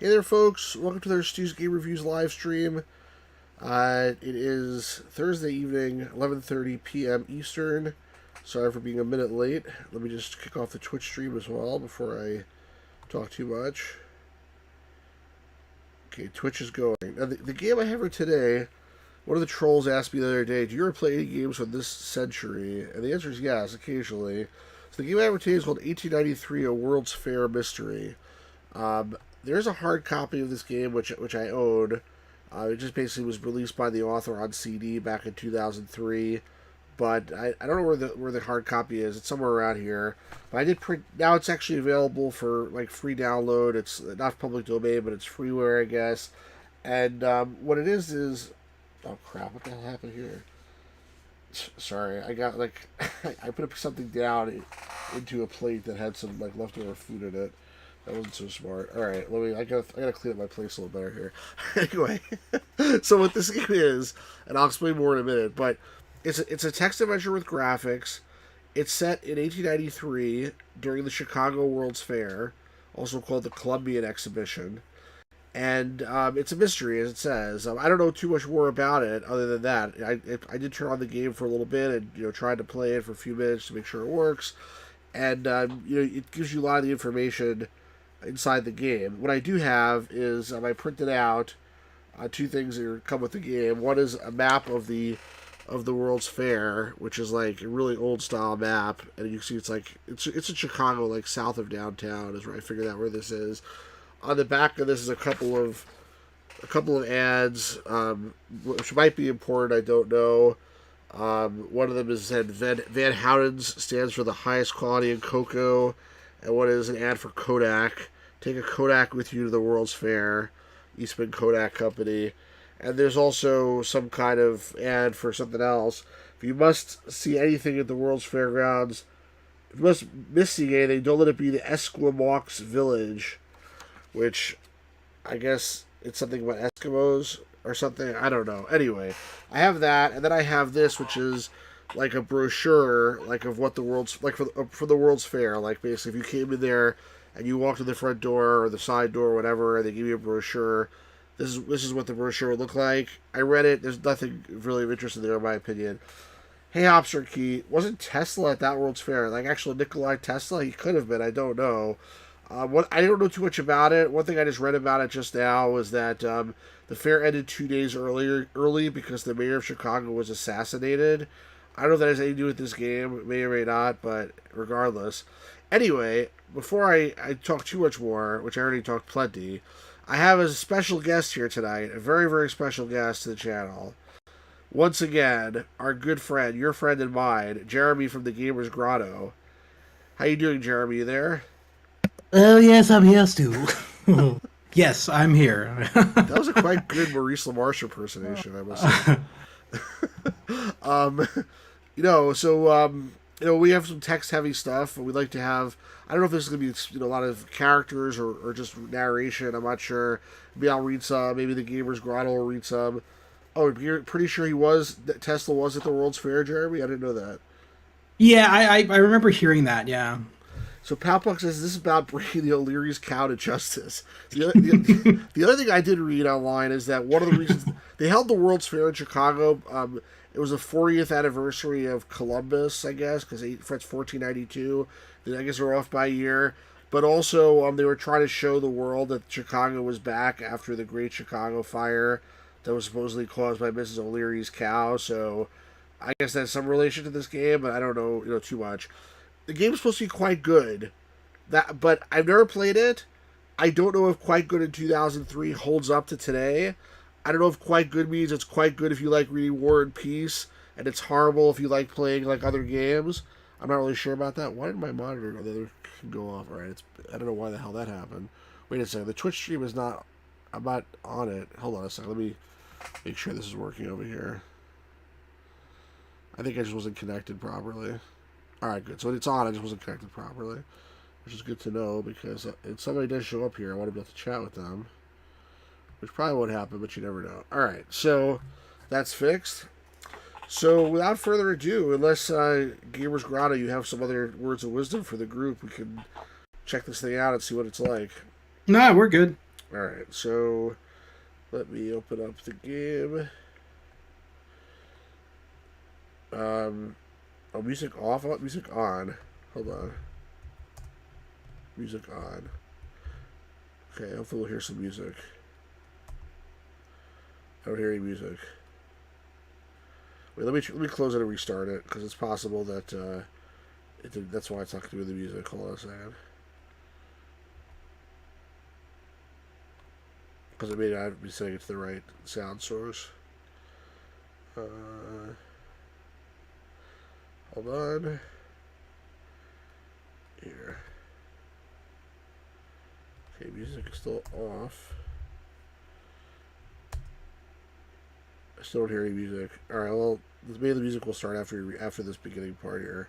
Hey there, folks. Welcome to their Stu's Game Reviews live stream. It is Thursday evening, 11:30 p.m. Eastern. Sorry for being a minute late. Let me just kick off the Twitch stream as well before I talk too much. Okay, Twitch is going. Now, the game I have for today, one of the trolls asked me the other day, do you ever play any games from this century? And the answer is yes, occasionally. So the game I have for today is called 1893, A World's Fair Mystery. There's a hard copy of this game which I own. It just basically was released by the author on CD back in 2003, but I don't know where the hard copy is. It's somewhere around here. But I did print. Now it's actually available for like free download. It's not public domain, but it's freeware, I guess. And what it is oh crap! What the hell happened here? Sorry, I got like I put something down into a plate that had some like leftover food in it. That wasn't so smart. All right, I gotta clean up my place a little better here. Anyway, so what this game is, and I'll explain more in a minute, but it's a text adventure with graphics. It's set in 1893 during the Chicago World's Fair, also called the Columbian Exhibition, and it's a mystery, as it says. I don't know too much more about it other than that. I did turn on the game for a little bit and tried to play it for a few minutes to make sure it works, and it gives you a lot of the information inside the game. What I do have is I printed out two things that come with the game. One is a map of the World's Fair, which is like a really old style map, and you can see it's in Chicago, like south of downtown, is where I figured out where this is. On the back of this is a couple of ads, which might be important. I don't know. One of them is said Van Houten's stands for the highest quality in cocoa, and one is an ad for Kodak. Take a Kodak with you to the World's Fair, Eastman Kodak Company. And there's also some kind of ad for something else. If you must see anything at the World's Fairgrounds, if you must miss seeing anything, don't let it be the Esquimaux Village, which I guess it's something about Eskimos or something. I don't know. Anyway, I have that, and then I have this, which is like a brochure, like of what the world's like for the World's Fair. Like basically, if you came in there and you walk to the front door or the side door or whatever, and they give you a brochure. This is what the brochure would look like. I read it. There's nothing really of interest in there, in my opinion. Hey, Hopster Key, wasn't Tesla at that World's Fair? Like actual Nikolai Tesla? He could have been. I don't know. What I don't know too much about it. One thing I just read about it just now was that the fair ended 2 days early because the mayor of Chicago was assassinated. I don't know if that has anything to do with this game. It may or may not, but regardless. Anyway, before I talk too much more, which I already talked plenty, I have a special guest here tonight, a very, very special guest to the channel. Once again, our good friend, your friend and mine, Jeremy from the Gamers Grotto. How you doing, Jeremy? You there? Oh, yes, I'm here, Stu. Yes, I'm here. That was a quite good Maurice LaMarche impersonation, I must say. um, we have some text-heavy stuff, and we'd like to have. I don't know if this is going to be a lot of characters or just narration. I'm not sure. Maybe I'll read some. Maybe the Gamers Grotto will read some. Oh, you're pretty sure Tesla was at the World's Fair, Jeremy? I didn't know that. Yeah, I remember hearing that, yeah. So Palpuck says this is about bringing the O'Leary's cow to justice. The other thing I did read online is that one of the reasons they held the World's Fair in Chicago, it was the 40th anniversary of Columbus, I guess, because it's 1492. I guess they're off by a year. But also, they were trying to show the world that Chicago was back after the Great Chicago Fire that was supposedly caused by Mrs. O'Leary's cow. So I guess that's some relation to this game, but I don't know, too much. The game's supposed to be quite good. But I've never played it. I don't know if quite good in 2003 holds up to today. I don't know if quite good means it's quite good if you like reading War and Peace, and it's horrible if you like playing like other games. I'm not really sure about that. Why did my monitor go off? All right, I don't know why the hell that happened. Wait a second. The Twitch stream is not. I'm not on it. Hold on a second. Let me make sure this is working over here. I think I just wasn't connected properly. Alright, good. So it's on, I just wasn't connected properly. Which is good to know, because if somebody does show up here, I want to be able to chat with them. Which probably won't happen, but you never know. Alright, so that's fixed. So without further ado, unless Gamers Grotto, you have some other words of wisdom for the group, we can check this thing out and see what it's like. No, we're good. Alright, so let me open up the game. Oh, music off? Oh, music on. Hold on. Music on. Okay, hopefully we'll hear some music. I don't hear any music. Wait, let me close it and restart it, because it's possible that that's why it's not doing the music. Hold on a second. Because it may not be setting it to the right sound source. Hold on. Here. Okay, music is still off. I still don't hear any music. Alright, well, maybe the music will start after this beginning part here.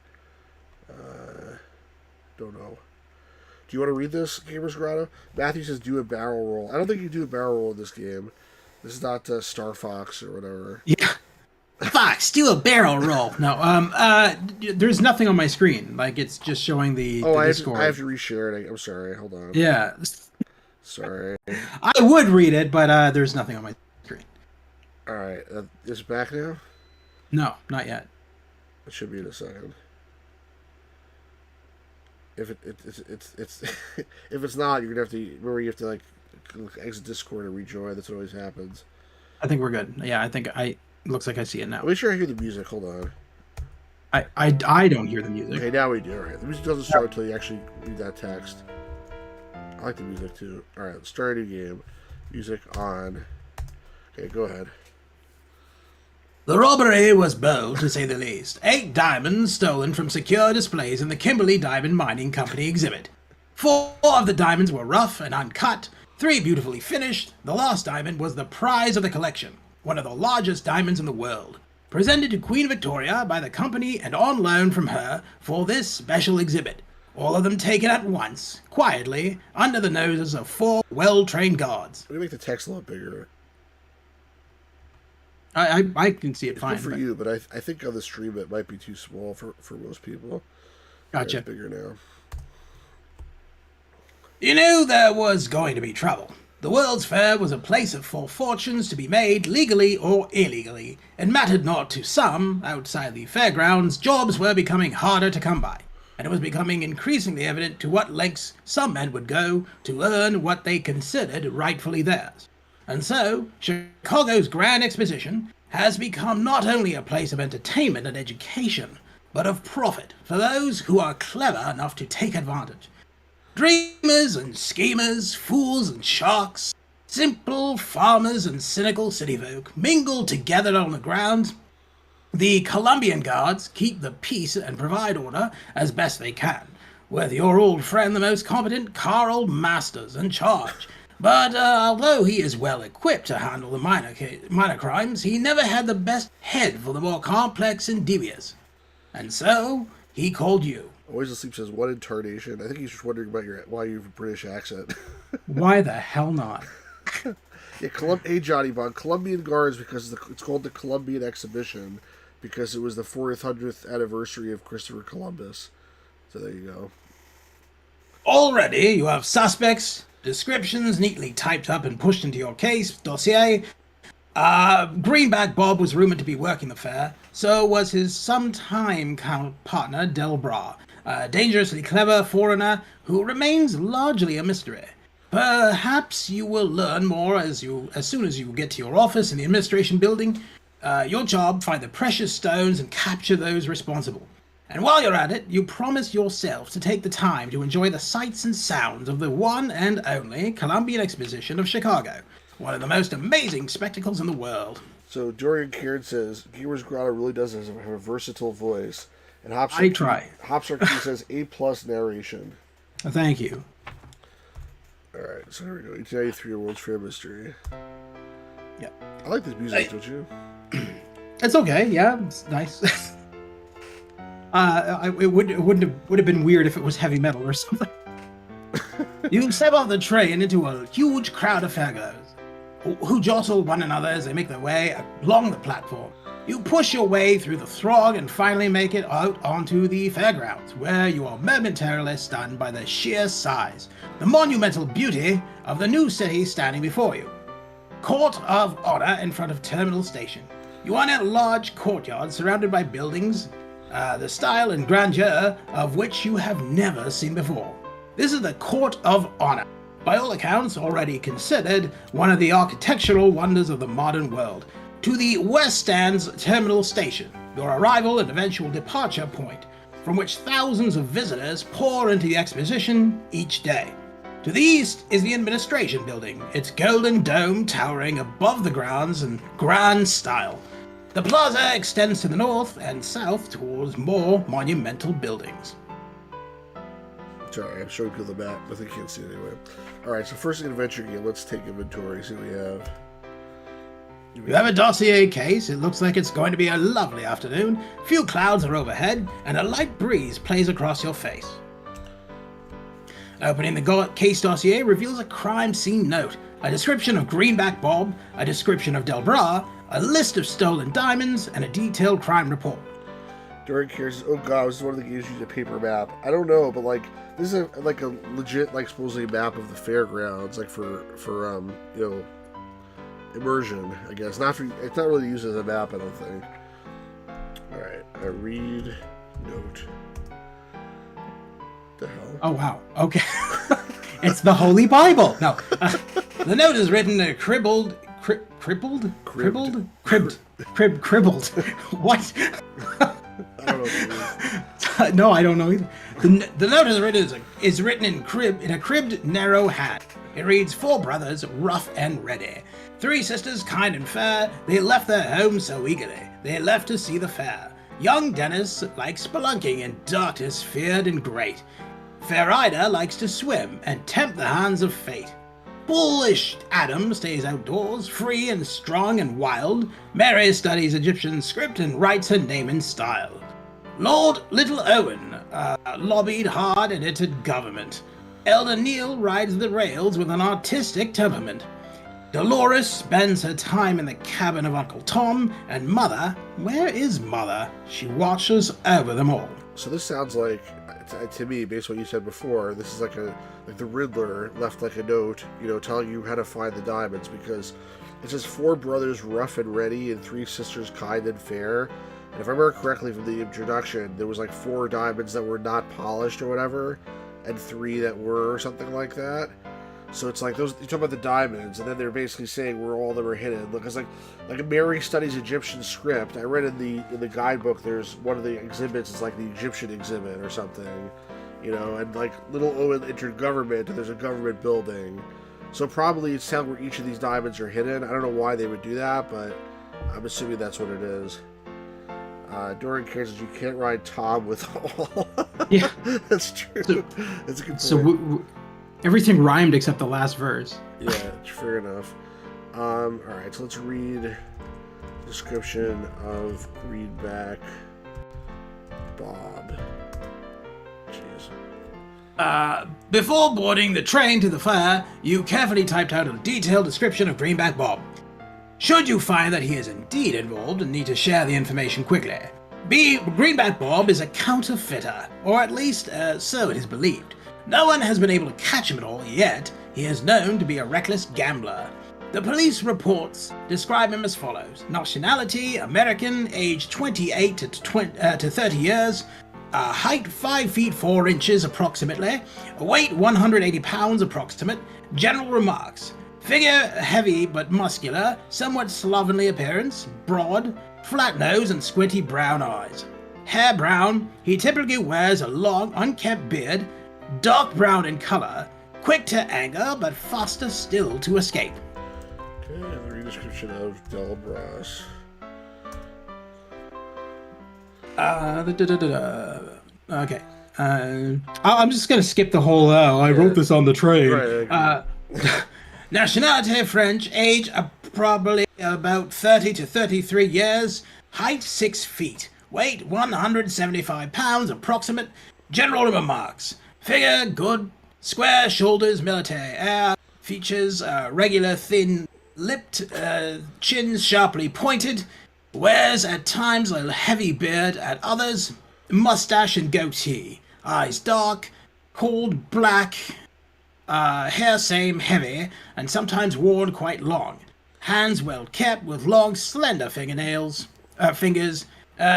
Don't know. Do you want to read this, Gamers Grotto? Matthew says do a barrel roll. I don't think you do a barrel roll in this game. This is not Star Fox or whatever. Yeah. Fox, do a barrel roll. No, there's nothing on my screen. Like, it's just showing the Discord. I have to reshare it. I'm sorry. Hold on. Yeah. Sorry. I would read it, but there's nothing on my screen. All right. Is it back now? No, not yet. It should be in a second. If it's if it's not, you're gonna have to remember you have to like exit Discord and rejoin. That's what always happens. I think we're good. Yeah, I think looks like I see it now. Make sure I hear the music. Hold on. I don't hear the music. Okay, now we do. All right. The music doesn't start until you actually read that text. I like the music too. All right, let's start a new game. Music on. Okay, go ahead. The robbery was bold, to say the least. 8 diamonds stolen from secure displays in the Kimberley Diamond Mining Company exhibit. 4 of the diamonds were rough and uncut, 3 beautifully finished. The last diamond was the prize of the collection, one of the largest diamonds in the world, presented to Queen Victoria by the company and on loan from her for this special exhibit. All of them taken at once, quietly, under the noses of 4 well-trained guards. Let me make the text a little bigger. I can see it fine. Good for you, but I think on the stream it might be too small for most people. Gotcha. It's bigger now. You knew there was going to be trouble. The World's Fair was a place for fortunes to be made legally or illegally. It mattered not to some. Outside the fairgrounds, jobs were becoming harder to come by, and it was becoming increasingly evident to what lengths some men would go to earn what they considered rightfully theirs. And so, Chicago's Grand Exposition has become not only a place of entertainment and education, but of profit for those who are clever enough to take advantage. Dreamers and schemers, fools and sharks, simple farmers and cynical city folk mingle together on the grounds. The Columbian guards keep the peace and provide order as best they can, with your old friend the most competent Carl Masters in charge. But although he is well equipped to handle the minor crimes, he never had the best head for the more complex and devious. And so, he called you. Always Asleep says, what incarnation? I think he's just wondering about why you have a British accent. Why the hell not? Yeah, hey Johnny Bond, Columbian Guards, because it's called the Columbian Exhibition, because it was the 400th anniversary of Christopher Columbus. So there you go. Already, you have suspects, descriptions neatly typed up and pushed into your case dossier. Greenback Bob was rumored to be working the fair, so was his sometime partner Delbra, a dangerously clever foreigner who remains largely a mystery. Perhaps you will learn more as soon as you get to your office in the administration building. Your job, find the precious stones and capture those responsible. And while you're at it, you promise yourself to take the time to enjoy the sights and sounds of the one and only Columbian Exhibition of Chicago, one of the most amazing spectacles in the world. So Dorian Kieran says, Gamers Grotto really does have a versatile voice. And I try. Hopsarchy says, A+ narration. Thank you. Alright, so here we go. 1893 World's Fair Mystery. Yeah. I like this music, don't you? It's okay, yeah, it's nice. It would have been weird if it was heavy metal or something. You step off the train into a huge crowd of fairgoers, who jostle one another as they make their way along the platform. You push your way through the throng and finally make it out onto the fairgrounds, where you are momentarily stunned by the sheer size, the monumental beauty of the new city standing before you. Court of Honor in front of Terminal Station. You are in a large courtyard surrounded by buildings, the style and grandeur of which you have never seen before. This is the Court of Honor, by all accounts already considered one of the architectural wonders of the modern world. To the west stands Terminal Station, your arrival and eventual departure point, from which thousands of visitors pour into the exposition each day. To the east is the Administration Building, its golden dome towering above the grounds in grand style. The plaza extends to the north and south towards more monumental buildings. Sorry, I'm showing people the map, but they can't see it anyway. Alright, so first adventure game, let's take inventory, see what we have. You have a dossier case. It looks like it's going to be a lovely afternoon. Few clouds are overhead, and a light breeze plays across your face. Opening the case dossier reveals a crime scene note, a description of Greenback Bob, a description of Delbras, a list of stolen diamonds, and a detailed crime report. During care says, oh god, this is one of the games you use a paper map. I don't know, but like, this is a legit, like, supposedly map of the fairgrounds, like for you know, immersion, I guess. It's not really used as a map, I don't think. Alright, I read note. The hell? Oh wow, okay. It's the Holy Bible. No, the note is written in a cribbled. What? I don't know what it is. No, I don't know either. The note is written in a cribbed, narrow hand. It reads, 4 brothers, rough and ready. 3 sisters, kind and fair. They left their home so eagerly. They left to see the fair. Young Dennis likes spelunking and darkness feared and great. Fair Ida likes to swim and tempt the hands of fate. Bullish Adam stays outdoors, free and strong and wild. Mary studies Egyptian script and writes her name in style. Lord Little Owen lobbied hard and entered government. Elder Neil rides the rails with an artistic temperament. Dolores spends her time in the cabin of Uncle Tom, and Mother, where is Mother? She watches over them all. So this sounds like, to me, based on what you said before, this is like the Riddler left like a note, you know, telling you how to find the diamonds, because it says 4 brothers rough and ready and 3 sisters kind and fair. And if I remember correctly from the introduction, there was like 4 diamonds that were not polished or whatever, and 3 that were, or something like that. So it's like those, you talk about the diamonds, and then they're basically saying where all of them are hidden. Because like Mary studies Egyptian script. I read in the guidebook, there's one of the exhibits, it's like the Egyptian exhibit or something, you know. And like Little Owen entered government, and there's a government building. So probably it's telling where each of these diamonds are hidden. I don't know why they would do that, but I'm assuming that's what it is. During cases, you can't ride Tom with all. Yeah, that's true. That's a good point. So everything rhymed except the last verse. Yeah, fair enough. Alright, so let's read description of Greenback Bob. Jeez. Before boarding the train to the fair, you carefully typed out a detailed description of Greenback Bob. Should you find that he is indeed involved and need to share the information quickly, Greenback Bob is a counterfeiter, or at least so it is believed. No one has been able to catch him at all yet. He is known to be a reckless gambler. The police reports describe him as follows. Nationality, American, age 28 to 30 years, height 5 feet 4 inches approximately, weight 180 pounds approximate, general remarks. Figure heavy but muscular, somewhat slovenly appearance, broad, flat nose and squinty brown eyes. Hair brown, he typically wears a long, unkempt beard, dark brown in color, quick to anger but faster still to escape. Okay, the description of Delbras. Okay. I'm just gonna skip the whole. I wrote this on the train. Right, Nationality French, age probably about 30 to 33 years, height 6 feet, weight 175 pounds approximate, general remarks. Figure good, square shoulders, military air, features regular thin lipped, chin sharply pointed, Wears at times a heavy beard, at others mustache and goatee. Eyes dark, cold black, hair same heavy, and sometimes worn quite long. Hands well kept with long, slender fingers.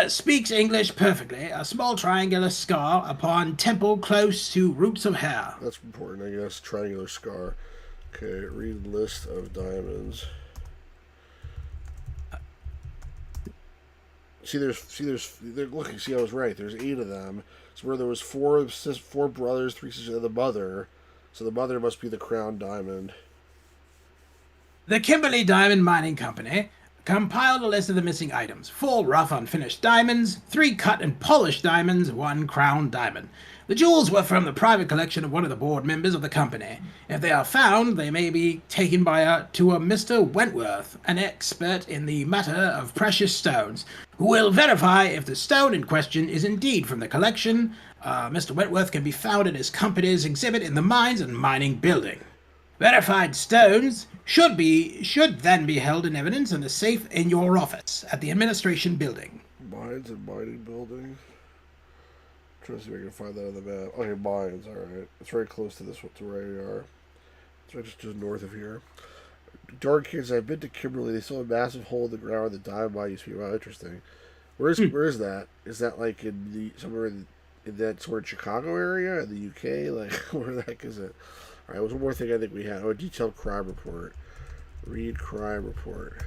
Speaks English perfectly. A small triangular scar upon temple close to roots of hair. That's important, I guess. Triangular scar. Okay, read list of diamonds. Look, see, I was right. There's 8 of them. It's where there was four brothers, 3 sisters, and the mother. So the mother must be the crown diamond. The Kimberley Diamond Mining Company compiled a list of the missing items. 4 rough unfinished diamonds, 3 cut and polished diamonds, 1 crown diamond. The jewels were from the private collection of one of the board members of the company. If they are found, they may be taken to a Mr. Wentworth, an expert in the matter of precious stones, who will verify if the stone in question is indeed from the collection. Mr. Wentworth can be found at his company's exhibit in the Mines and Mining Building. Verified stones should then be held in evidence in the safe in your office at the administration building. Mines and Mining Building? Trying to see if I can find that on the map. Okay, mines, alright. It's very close to where we are. It's right just north of here. Darn kids, I've been to Kimberley. They still have a massive hole in the ground where the diamond mine used to be. Wow, interesting. Where is that? Is that like somewhere in that sort of Chicago area in the UK? Like, where the heck is it? Alright, one more thing I think we had. Oh, a detailed crime report. Read crime report.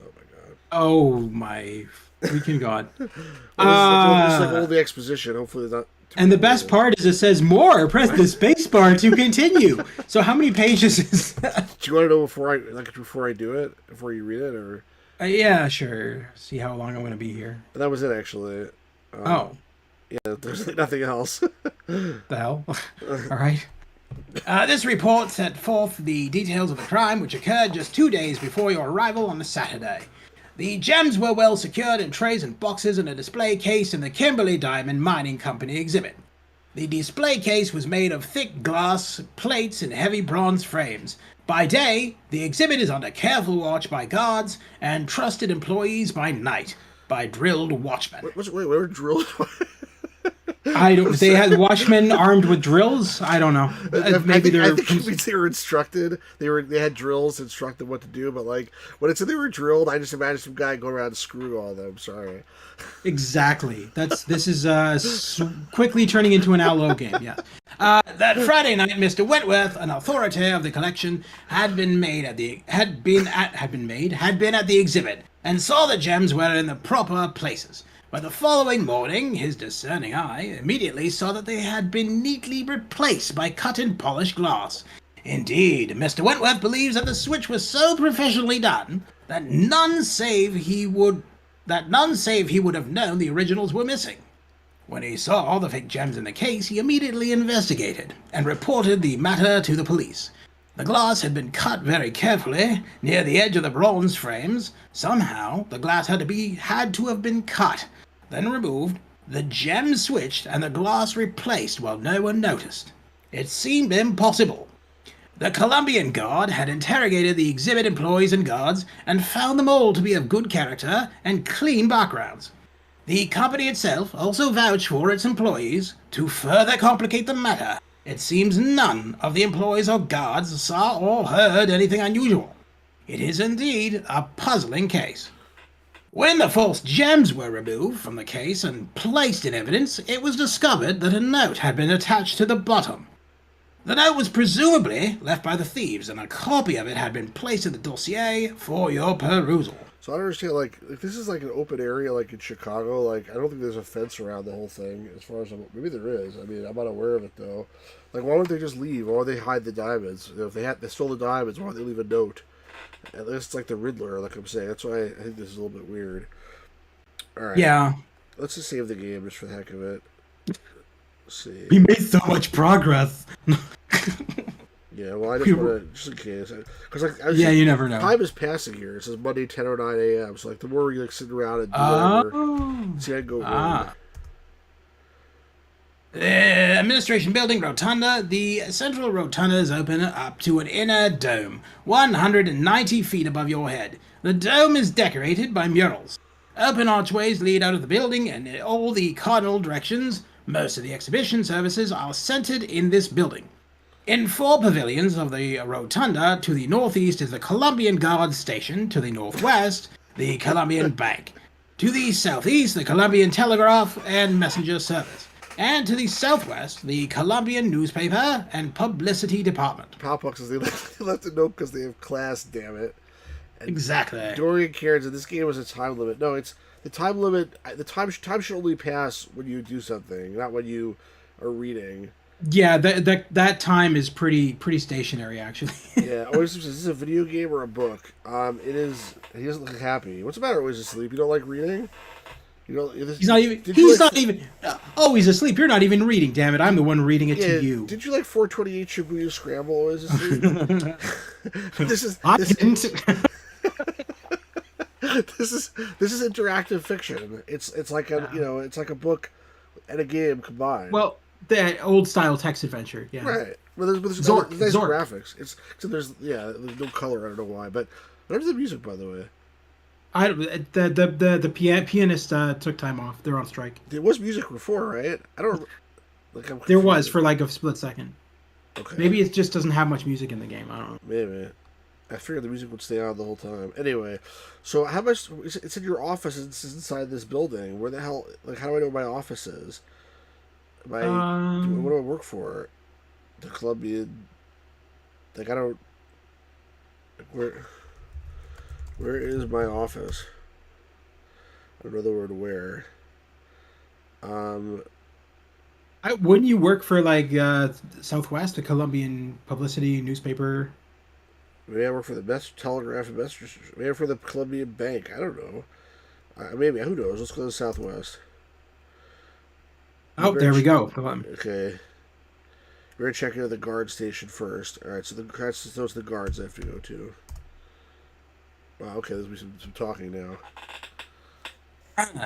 Oh my god. Oh my freaking god. It's like all the exposition. Hopefully not. And the best part is it says more. Press the space bar to continue. So how many pages is that? Do you want to know before I do it? Before you read it? Or yeah, sure. See how long I'm going to be here. that was it, actually. Oh. Yeah, there's nothing else. The hell? All right. This report set forth the details of the crime, which occurred just 2 days before your arrival on a Saturday. The gems were well secured in trays and boxes in a display case in the Kimberley Diamond Mining Company exhibit. The display case was made of thick glass plates in heavy bronze frames. By day, the exhibit is under careful watch by guards and trusted employees by night by drilled watchmen. Wait, where drilled? I don't. They had watchmen armed with drills. I don't know. Maybe I think it means they were instructed. They had drills instructed what to do. But like when it said they were drilled, I just imagined some guy going around and screwing all of them. Sorry. Exactly. This is quickly turning into an Allo game. Yes. That Friday night, Mr. Wentworth, an authority of the collection, had been at the exhibit and saw the gems were in the proper places. But the following morning, his discerning eye immediately saw that they had been neatly replaced by cut and polished glass. Indeed, Mr. Wentworth believes that the switch was so professionally done that none save he would have known the originals were missing. When he saw all the fake gems in the case, he immediately investigated and reported the matter to the police. The glass had been cut very carefully near the edge of the bronze frames. Somehow, the glass had to have been cut, then removed, the gems switched, and the glass replaced while no one noticed. It seemed impossible. The Columbian Guard had interrogated the exhibit employees and guards and found them all to be of good character and clean backgrounds. The company itself also vouched for its employees. To further complicate the matter, it seems none of the employees or guards saw or heard anything unusual. It is indeed a puzzling case. When the false gems were removed from the case and placed in evidence, it was discovered that a note had been attached to the bottom. The note was presumably left by the thieves, and a copy of it had been placed in the dossier for your perusal. So I don't understand, like if this is like an open area, like in Chicago, like I don't think there's a fence around the whole thing. As far as maybe there is. I mean, I'm not aware of it though. Like, why wouldn't they just leave? Why would they hide the diamonds? If they stole the diamonds, why would they leave a note? At least it's like the Riddler, like I'm saying. That's why I think this is a little bit weird. All right. Yeah. Let's just save the game just for the heck of it. Let's see. We made so much progress. Yeah, well, I just want to, just in case. Cause like, you never know. Time is passing here. It says Monday, 10:09 a.m. So, like, the more we like, sit around and do whatever. See, I go rogue. The administration building rotunda. The central rotunda is open up to an inner dome, 190 feet above your head. The dome is decorated by murals. Open archways lead out of the building in all the cardinal directions. Most of the exhibition services are centered in this building. In 4 pavilions of the rotunda, to the northeast is the Columbian Guard Station, to the northwest, the Columbian Bank, to the southeast, the Columbian Telegraph and Messenger Service, and to the southwest, the Columbian Newspaper and Publicity Department. Popboxes, they left a note because they have class, damn it. And Exactly. Dorian Cairns, and this game has a time limit. No, it's the time limit. The time should only pass when you do something, not when you are reading. Yeah, that time is pretty stationary, actually. Yeah. Always says, is this a video game or a book? It is. He doesn't look happy. What's the matter? Always asleep. You don't like reading? You don't. He's not even. He's not even. Oh, he's asleep. You're not even reading. Damn it! I'm the one reading it to you. Did you like 428 Shibuya Scramble? Always asleep. I didn't. This is interactive fiction. It's like a it's like a book and a game combined. Well, the old style text adventure. Yeah. Right. Well, there's Zork, nice Zork. graphics. Except there's no color. I don't know why. But where's the music, by the way? The pianist took time off. They're on strike. There was music before, right? I don't. There was for like a split second. Okay. Maybe it just doesn't have much music in the game. I don't know. Maybe. I figured the music would stay on the whole time. Anyway, so how much? It's in your office. It's inside this building. Where the hell? Like, how do I know where my office is? What do I work for? The Columbian. Like, I don't. Like, where is my office? I don't know the word where. Wouldn't you work for like Southwest, the Columbian publicity newspaper? Maybe I work for the Best Telegraph and Best. Maybe for the Columbian Bank. I don't know. Maybe, who knows? Let's go to the Southwest. Oh, there we go. Okay. We're gonna check into the guard station first. All right, so those are the guards I have to go to. Wow, okay, there's be some talking now.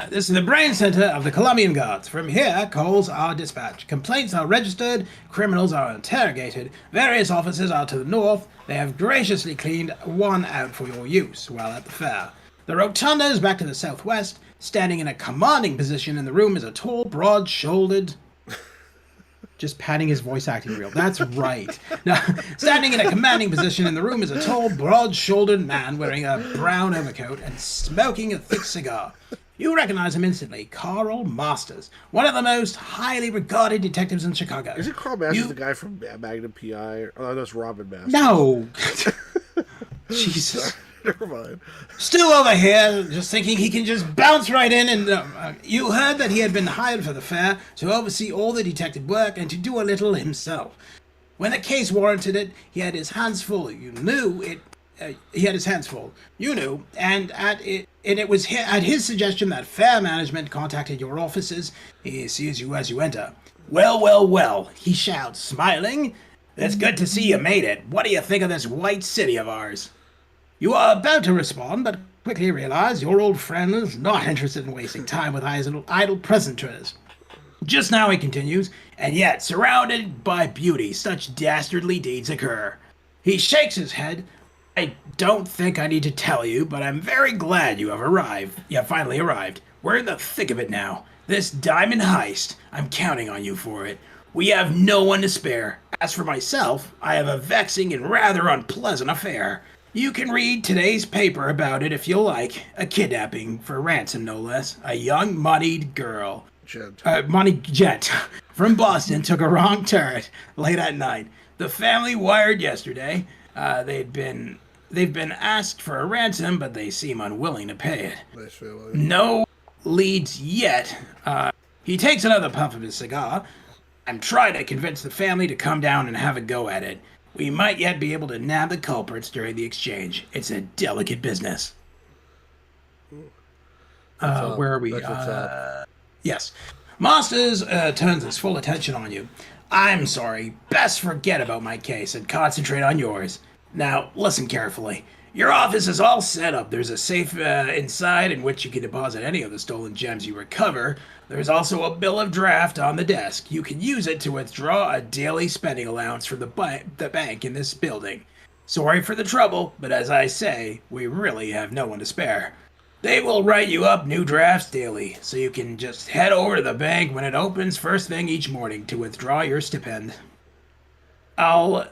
This is the brain center of the Columbian Guards. From here, calls are dispatched. Complaints are registered. Criminals are interrogated. Various officers are to the north. They have graciously cleaned one out for your use while at the fair. The rotunda is back to the southwest. Standing in a commanding position in the room is a tall, broad-shouldered... Just patting his voice acting reel. That's right. Now, standing in a commanding position in the room is a tall, broad-shouldered man wearing a brown overcoat and smoking a thick cigar. You recognize him instantly, Carl Masters, one of the most highly regarded detectives in Chicago. Is it Carl Masters, the guy from Magnum P.I.? Oh, that's Robin Masters. No. Jesus. Never mind. Still over here, just thinking he can just bounce right in, and you heard that he had been hired for the fair to oversee all the detective work and to do a little himself. When the case warranted it, he had his hands full. You knew it. He had his hands full. You knew, and it was at his suggestion that fair management contacted your offices. He sees you as you enter. Well, well, well, he shouts, smiling. It's good to see you made it. What do you think of this white city of ours? You are about to respond, but quickly realize your old friend is not interested in wasting time with idle pleasantries. Just now, he continues, and yet, surrounded by beauty, such dastardly deeds occur. He shakes his head. I don't think I need to tell you, but I'm very glad you have arrived. You have finally arrived. We're in the thick of it now. This diamond heist, I'm counting on you for it. We have no one to spare. As for myself, I have a vexing and rather unpleasant affair. You can read today's paper about it if you like. A kidnapping, for ransom no less. A young moneyed girl. Jet from Boston took a wrong turn late at night. The family wired yesterday. They've been asked for a ransom, but they seem unwilling to pay it. Nice family. No leads yet. He takes another puff of his cigar. I'm trying to convince the family to come down and have a go at it. We might yet be able to nab the culprits during the exchange. It's a delicate business. Where are we? Yes. Masters turns his full attention on you. I'm sorry. Best forget about my case and concentrate on yours. Now, listen carefully. Your office is all set up. There's a safe inside in which you can deposit any of the stolen gems you recover. There's also a bill of draft on the desk. You can use it to withdraw a daily spending allowance from the bank in this building. Sorry for the trouble, but as I say, we really have no one to spare. They will write you up new drafts daily, so you can just head over to the bank when it opens first thing each morning to withdraw your stipend. I'll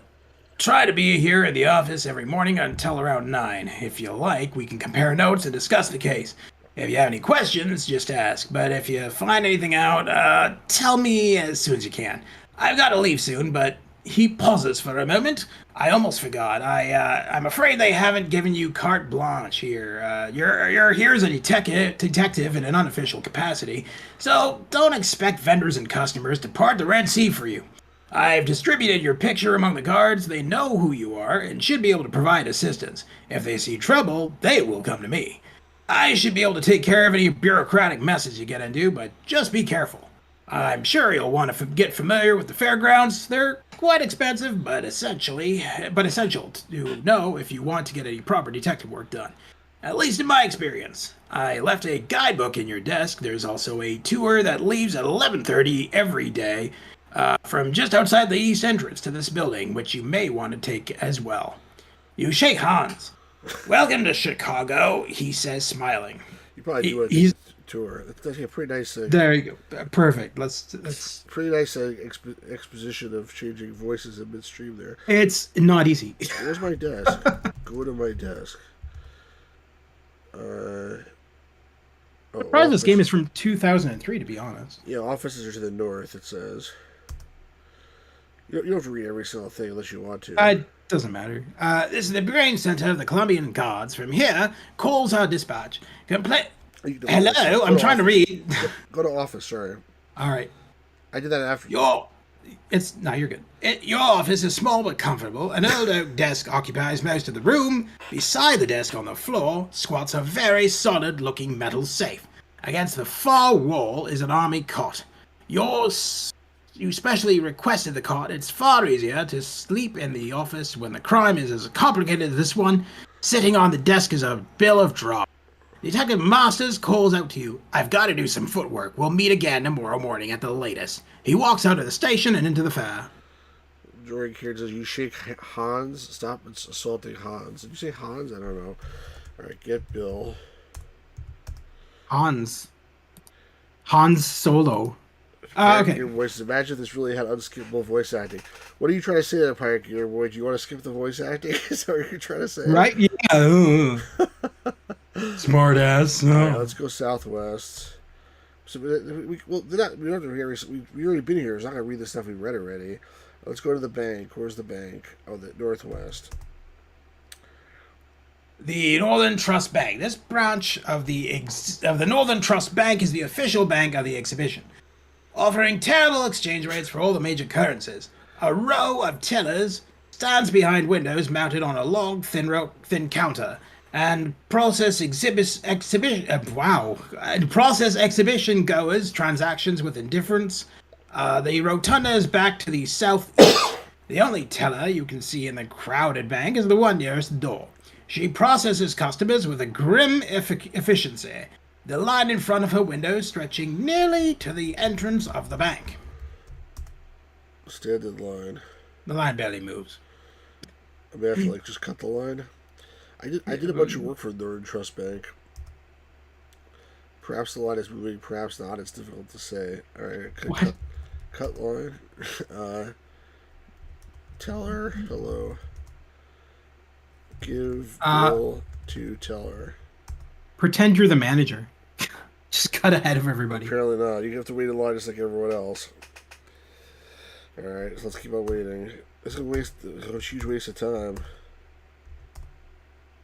try to be here at the office every morning until around 9. If you like, we can compare notes and discuss the case. If you have any questions, just ask. But if you find anything out, tell me as soon as you can. I've got to leave soon, but he pauses for a moment. I almost forgot. I'm afraid they haven't given you carte blanche here. You're here as a detective in an unofficial capacity, so don't expect vendors and customers to part the Red Sea for you. I've distributed your picture among the guards. They know who you are and should be able to provide assistance. If they see trouble, they will come to me. I should be able to take care of any bureaucratic messes you get into, but just be careful. I'm sure you'll want to get familiar with the fairgrounds. They're quite expensive, but essential to know if you want to get any proper detective work done. At least in my experience. I left a guidebook in your desk. There's also a tour that leaves at 11:30 every day from just outside the east entrance to this building, which you may want to take as well. You shake hands. Welcome to Chicago, he says, smiling. You probably do a tour. That's actually a pretty nice thing. There you go. Perfect. Let's. Pretty nice exposition of changing voices in midstream there. It's not easy. Where's my desk? Go to my desk. Surprised this game is from 2003, to be honest. Yeah, offices are to the north, it says. You don't have to read every single thing unless you want to. It doesn't matter. This is the brain center of the Columbian Guards. From here, calls are dispatched. Hello, I'm trying to read. Go to office, sorry. All right. I did that after. You're good. Your office is small but comfortable. An old oak desk occupies most of the room. Beside the desk on the floor squats a very solid-looking metal safe. Against the far wall is an army cot. You specially requested the cot. It's far easier to sleep in the office when the crime is as complicated as this one. Sitting on the desk is a bill of drop. Detective Masters calls out to you. I've got to do some footwork. We'll meet again tomorrow morning at the latest. He walks out of the station and into the fair. Jordan here says, you shake Hans. Stop assaulting Hans. Did you say Hans? I don't know. All right, get Bill. Hans Solo. Okay. Your voices. Imagine if this really had unskippable voice acting. What are you trying to say there, Pioneer Boy? Do you want to skip the voice acting? Is that what you're trying to say? Right? Yeah. Smart ass. No. Right, let's go southwest. So we don't have to hear. We already been here. It's not gonna read the stuff we read already. Let's go to the bank. Where's the bank? Oh, the northwest. The Northern Trust Bank. This branch of the Northern Trust Bank is the official bank of the exhibition, offering terrible exchange rates for all the major currencies. A row of tellers stands behind windows mounted on a long, thin counter, and process exhibition goers transactions with indifference. The rotunda is back to the southeast. The only teller you can see in the crowded bank is the one nearest the door. She processes customers with a grim efficiency, the line in front of her window stretching nearly to the entrance of the bank. Standard line. The line barely moves. I mean, I have to just cut the line. I did a bunch of work for Northern Trust Bank. Perhaps the line is moving, perhaps not. It's difficult to say. All right, cut line. Teller, hello. Give bill to teller. Pretend you're the manager. Just cut ahead of everybody. Apparently not. You have to wait in line just like everyone else. All right, so let's keep on waiting. It's a huge waste of time.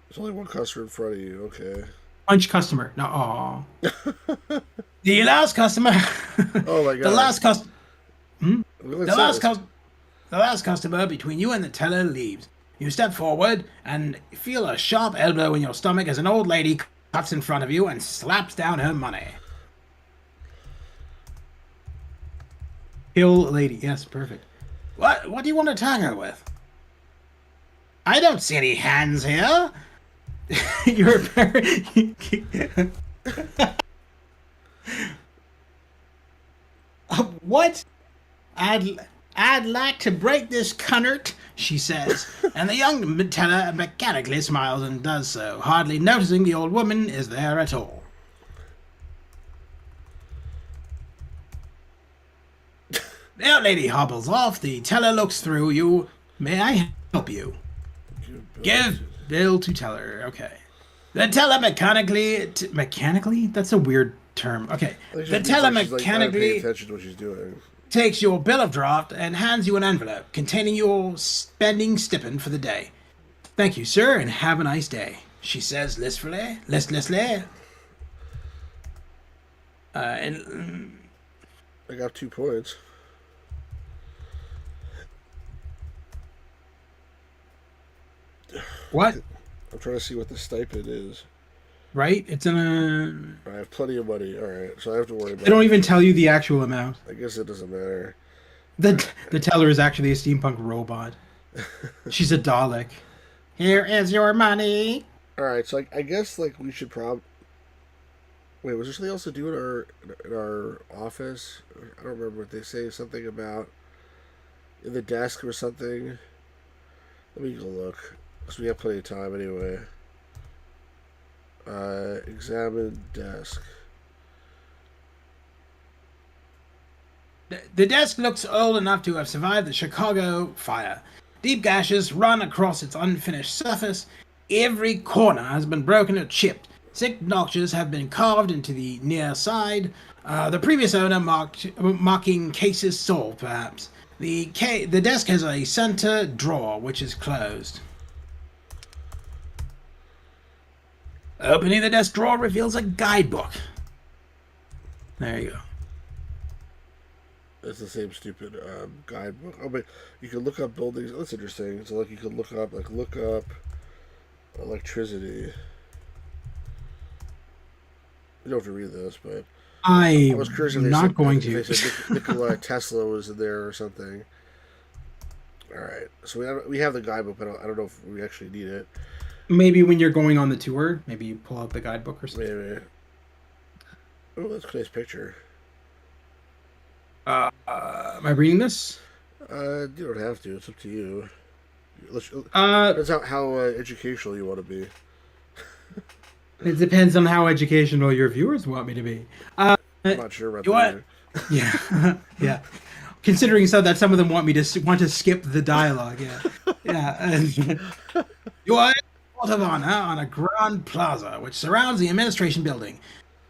There's only one customer in front of you. Okay. Punch customer. No. Aw. The last customer. Oh my god. The last customer between you and the teller leaves. You step forward and feel a sharp elbow in your stomach as an old lady cuts in front of you and slaps down her money. Kill lady. Yes, perfect. What do you want to tag her with? I don't see any hands here. You're What? I'd like to break this cunard she says, and the young teller mechanically smiles and does so, hardly noticing the old woman is there at all. The old lady hobbles off. The teller looks through you. May I help you? Give bill to teller. Okay. The teller mechanically? That's a weird term. Okay. The teller mechanically attention to what she's doing. Takes your bill of draft and hands you an envelope containing your spending stipend for the day. Thank you, sir, and have a nice day, she says listlessly. And I got 2 points. What? I'm trying to see what the stipend is. Right? It's in a... I have plenty of money. All right, so I have to worry about They don't even tell you the actual amount. I guess it doesn't matter. The teller is actually a steampunk robot. She's a Dalek. Here is your money. All right, so I guess like we should Wait, was there something else to do in our office? I don't remember what they say. Something about in the desk or something. Let me go look. So we have plenty of time anyway. Examine desk. the desk looks old enough to have survived the Chicago fire. Deep gashes run across its unfinished surface. Every corner has been broken or chipped. Thick notches have been carved into the near side. The previous owner marking cases solved, perhaps. The desk has a center drawer, which is closed. Opening the desk drawer reveals a guidebook. There you go. It's the same stupid guidebook. Oh, but you can look up buildings. That's interesting. So, like, you can look up electricity. You don't have to read this, but I was curious if not going to. They said Nikola Tesla was in there or something. All right, so we have the guidebook, but I don't know if we actually need it. Maybe when you're going on the tour, maybe you pull out the guidebook or something. Maybe. Oh, that's a nice picture. Am I reading this? You don't have to. It's up to you. That's how educational you want to be. It depends on how educational your viewers want me to be. I'm not sure about that. Yeah, yeah. Considering that some of them want to skip the dialogue. Yeah. You are in the Court of Honor on a grand plaza which surrounds the administration building,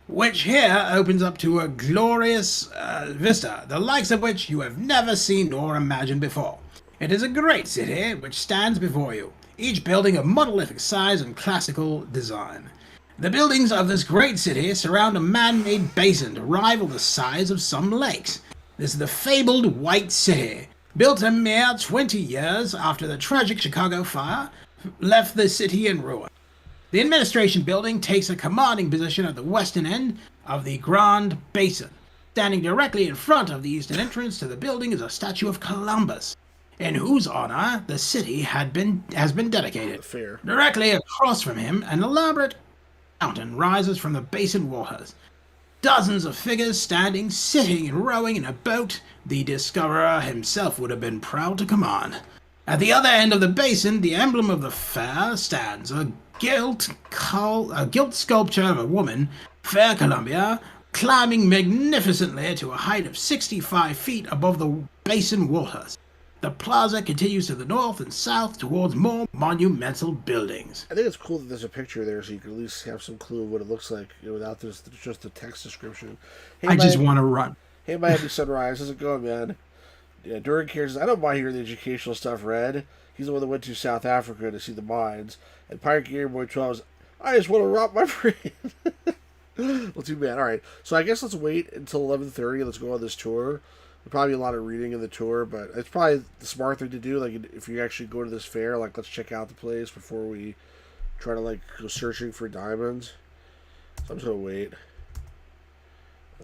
which here opens up to a glorious vista, the likes of which you have never seen nor imagined before. It is a great city which stands before you, each building of monolithic size and classical design. The buildings of this great city surround a man-made basin to rival the size of some lakes. This is the fabled White City, built a mere 20 years after the tragic Chicago fire left the city in ruin. The administration building takes a commanding position at the western end of the Grand Basin. Standing directly in front of the eastern entrance to the building is a statue of Columbus, in whose honor the city has been dedicated. Fair. Directly across from him, an elaborate fountain rises from the basin waters. Dozens of figures standing, sitting, and rowing in a boat the discoverer himself would have been proud to command. At the other end of the basin, the emblem of the fair stands, a gilt sculpture of a woman, Fair Columbia, climbing magnificently to a height of 65 feet above the basin waters. The plaza continues to the north and south towards more monumental buildings. I think it's cool that there's a picture there so you can at least have some clue of what it looks like, without just the text description. Hey, I just want to run. Hey, Miami Sunrise, how's it going, man? Yeah, Duran cares. I don't mind hearing the educational stuff read. He's the one that went to South Africa to see the mines. And Pirate Game Boy 12 is, I just want to rot my brain. Well, too bad. All right, so I guess let's wait until 11:30. Let's go on this tour. There'll probably be a lot of reading in the tour, but it's probably the smart thing to do. Like, if you actually go to this fair, like, let's check out the place before we try to, like, go searching for diamonds. So I'm just gonna wait.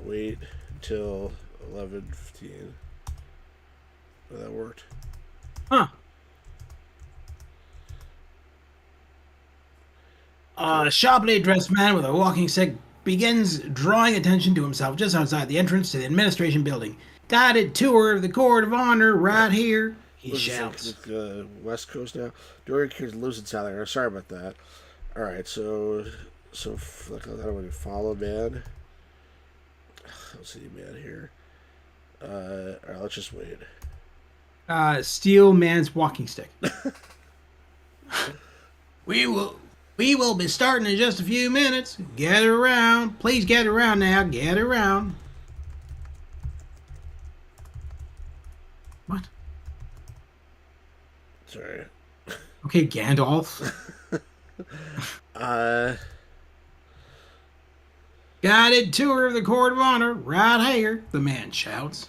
Wait until 11:15. Oh, that worked. Huh. A sharply dressed man with a walking stick begins drawing attention to himself just outside the entrance to the administration building. Guided tour of the Court of Honor right here. he What's this, shouts. like West Coast now? Dorian Kings lives in South Africa. Sorry about that. All right, so like, I don't want to follow man. Let's see, man here. All right, let's just wait. Steel man's walking stick. We will be starting in just a few minutes. Gather around. Please gather around now. Gather around. What? Sorry. Okay, Gandalf. Guided tour of the Court of Honor, right here, the man shouts.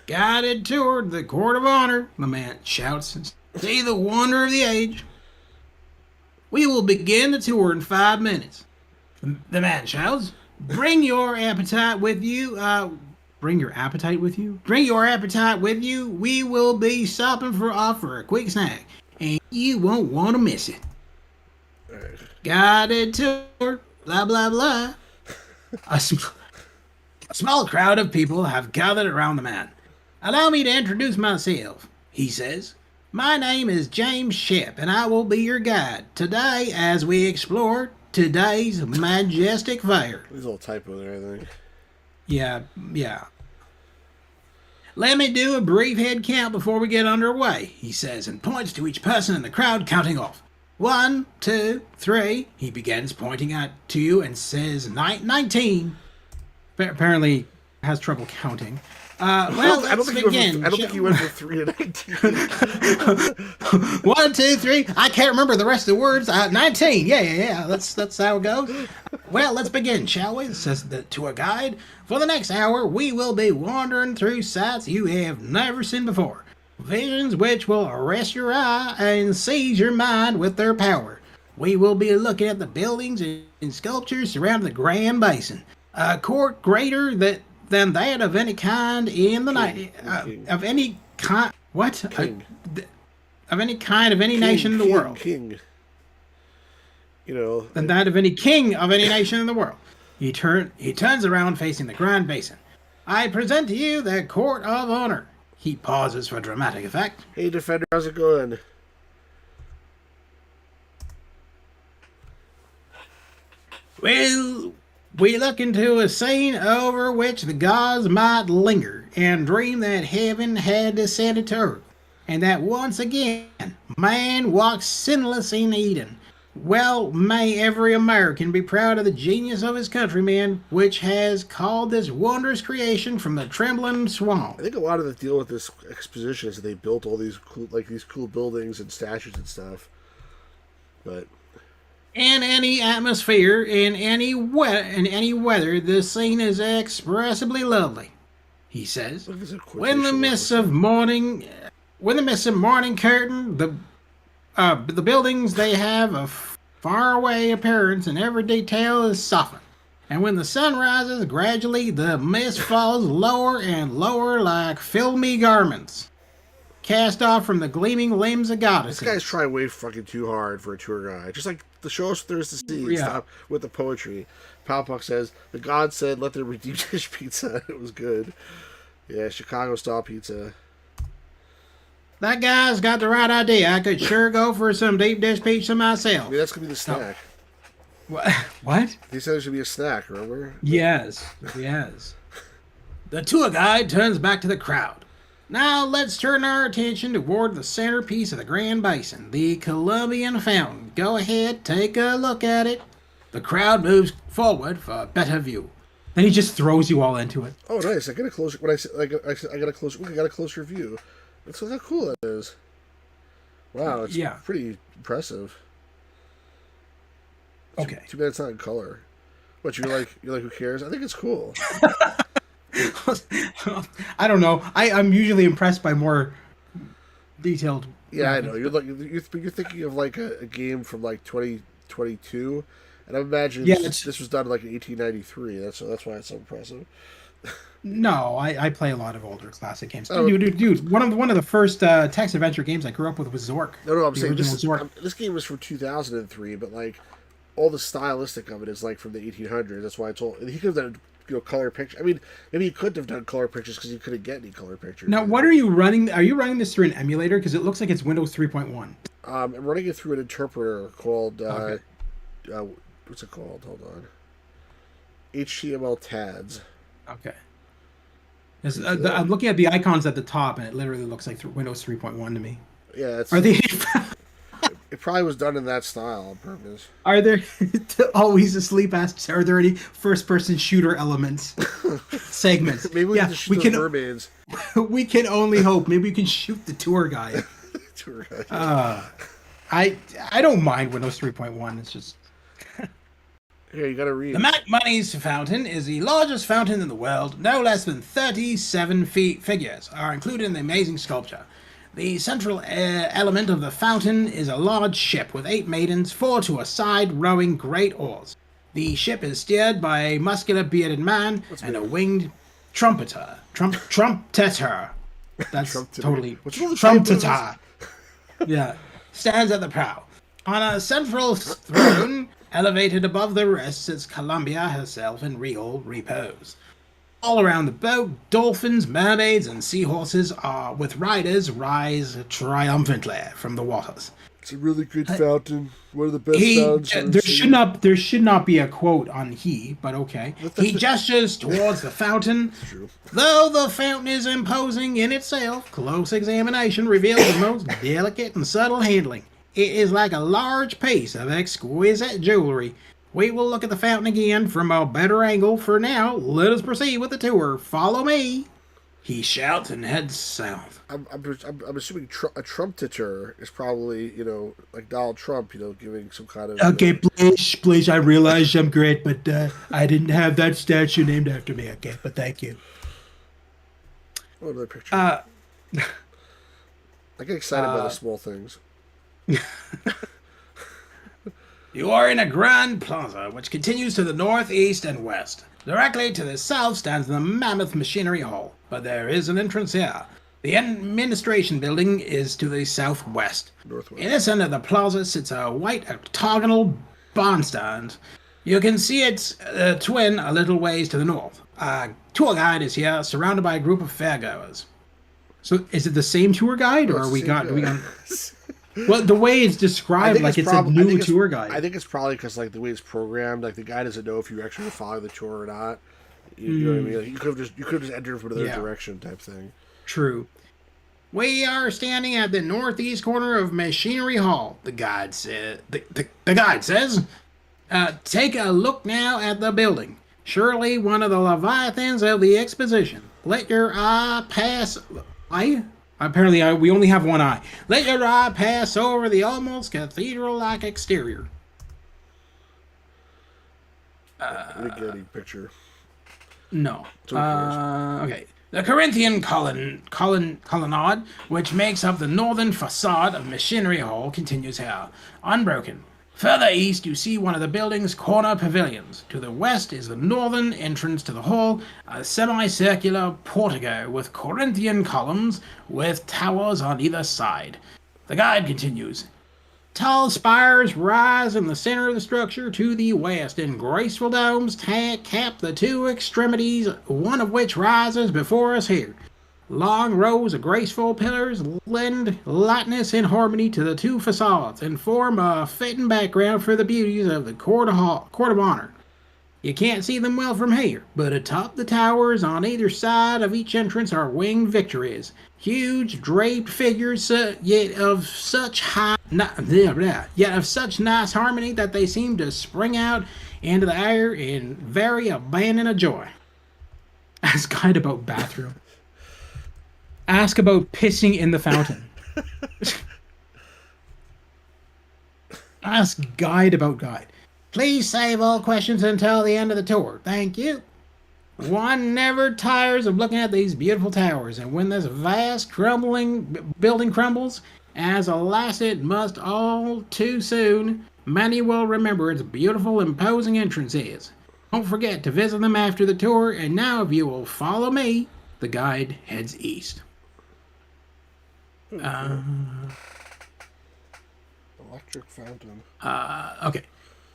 Guided tour of the Court of Honor, the man shouts. See the wonder of the age. We will begin the tour in 5 minutes. The man shouts. Bring your appetite with you. Bring your appetite with you. Bring your appetite with you. We will be stopping for a quick snack, and you won't want to miss it. Guided tour, blah blah blah. A small crowd of people have gathered around the man. Allow me to introduce myself, he says. My name is James Shep, and I will be your guide today as we explore today's majestic fair. There's a little typo there, I think. Yeah. Let me do a brief head count before we get underway, he says, and points to each person in the crowd, counting off. 1, 2, 3. He begins pointing at to you and says 19. Apparently has trouble counting. Well, let's begin. I don't think you went for 3 to 19. 1, 2, 3. I can't remember the rest of the words. 19. Yeah. That's how it goes. Well, let's begin, shall we? Says the tour guide. For the next hour, we will be wandering through sights you have never seen before. Visions which will arrest your eye and seize your mind with their power. We will be looking at the buildings and sculptures surrounding the Grand Basin, a court greater than that of any kind in the night, of any kind. What? Of any kind of any nation in the world. King. You know. Than that of any king of any nation in the world. He turns around facing the Grand Basin. I present to you the Court of Honor. He pauses for dramatic effect. Hey, Defender, how's it going? Well, we look into a scene over which the gods might linger and dream that heaven had descended to earth, and that once again man walks sinless in Eden. Well, may every American be proud of the genius of his countrymen, which has called this wondrous creation from the trembling swamp. I think a lot of the deal with this exposition is that they built all these cool buildings and statues and stuff. But in any atmosphere, in any weather, the scene is expressibly lovely, he says. When the mists of morning curtain, the buildings, they have a faraway appearance and every detail is softened. And when the sun rises, gradually the mist falls lower and lower like filmy garments, cast off from the gleaming limbs of goddesses. This guy's trying way fucking too hard for a tour guide. Just like the show us there's to see. Yeah. Stop with the poetry. Palpuck says, the god said, let there be deep dish pizza. It was good. Yeah, Chicago style pizza. That guy's got the right idea. I could sure go for some deep dish pizza myself. I mean, that's going to be the snack. What? He said there should be a snack, remember? Yes. The tour guide turns back to the crowd. Now let's turn our attention toward the centerpiece of the Grand Basin, the Columbian Fountain. Go ahead, take a look at it. The crowd moves forward for a better view. Then he just throws you all into it. Oh, nice. I got a closer. When I said I got a closer. I got a closer view. That's how cool that is. Wow, it's pretty impressive. Okay. Too bad it's not in color. But you're like who cares? I think it's cool. I don't know. I'm usually impressed by more detailed. Yeah, I know. You're thinking of like a game from like 2022, and I'm imagining this was done like in 1893. That's why it's so impressive. No, I play a lot of older classic games. Dude, one of the first text adventure games I grew up with was Zork. No, I'm saying this game was from 2003, but like all the stylistic of it is like from the 1800s. That's why it's all. He could have color picture. I mean, maybe you couldn't have done color pictures because you couldn't get any color pictures. Now, what are you running? Are you running this through an emulator? Because it looks like it's Windows 3.1. I'm running it through an interpreter called Okay. What's it called? Hold on. HTML TADS. Okay. I'm looking at the icons at the top, and it literally looks like Windows 3.1 to me. Yeah, it's, Are they? it probably was done in that style on purpose. Are there always asleep? Asks, are there any first-person shooter elements segments? Maybe we yeah, can just shoot those mermaids. We can only hope. Maybe we can shoot the tour guide. Tour guide. I don't mind Windows 3.1. It's just Here, you gotta read. The Mac Money's fountain is the largest fountain in the world. No less than 37 figures are included in the amazing sculpture. The central element of the fountain is a large ship with 8 maidens, 4 to a side, rowing great oars. The ship is steered by a muscular bearded man and a winged trumpeter. Trumpeter. That's totally... What's wrong with Trumpeter. Yeah. Stands at the prow. On a central throne, elevated above the rest, sits Columbia herself in regal repose. All around the boat, dolphins, mermaids, and seahorses are with riders rise triumphantly from the waters. It's a really good fountain. One of the best fountains. There should not be a quote on he, but okay. He gestures towards the fountain. True. Though the fountain is imposing in itself, close examination reveals the most delicate and subtle handling. It is like a large piece of exquisite jewelry. We will look at the fountain again from a better angle. For now, let us proceed with the tour. Follow me. He shouts and heads south. I'm assuming a trumpeter is probably, like Donald Trump, giving some kind of... Okay, please, I realize I'm great, but I didn't have that statue named after me, okay? But thank you. Oh, another picture. I get excited by the small things. You are in a grand plaza, which continues to the north, east, and west. Directly to the south stands the Mammoth Machinery Hall, but there is an entrance here. The administration building is to the southwest. Northwest. In this end of the plaza sits a white octagonal barnstand. You can see its twin a little ways to the north. A tour guide is here, surrounded by a group of fairgoers. So is it the same tour guide, or we got? Well, the way it's described, like it's a new tour guide. I think it's probably because, the way it's programmed, the guy doesn't know if you actually follow the tour or not. You know what I mean? Like, you could have just entered from another direction, type thing. True. We are standing at the northeast corner of Machinery Hall. The guide said. The guide says, "Take a look now at the building. Surely one of the leviathans of the exposition. Let your eye pass. Apparently, we only have one eye. Let your eye pass over the almost cathedral-like exterior." We get any picture. No. Okay. The Corinthian colonnade, which makes up the northern facade of Machinery Hall, continues here, unbroken. Further east, you see one of the building's corner pavilions. To the west is the northern entrance to the hall, a semicircular portico with Corinthian columns with towers on either side. The guide continues. Tall spires rise in the center of the structure to the west, and graceful domes cap the two extremities, one of which rises before us here. Long rows of graceful pillars lend lightness and harmony to the two facades and form a fitting background for the beauties of the court of honor. You can't see them well from here, but atop the towers on either side of each entrance are winged victories, huge draped figures, yet of such nice harmony that they seem to spring out into the air in very abandon of joy. Ask guide about bathroom. Ask about pissing in the fountain. Ask guide about guide. Please save all questions until the end of the tour. Thank you. One never tires of looking at these beautiful towers, and when this vast crumbling building crumbles, as alas it must all too soon, many will remember its beautiful, imposing entrances. Don't forget to visit them after the tour, and now if you will follow me, the guide heads east. Electric fountain. Okay.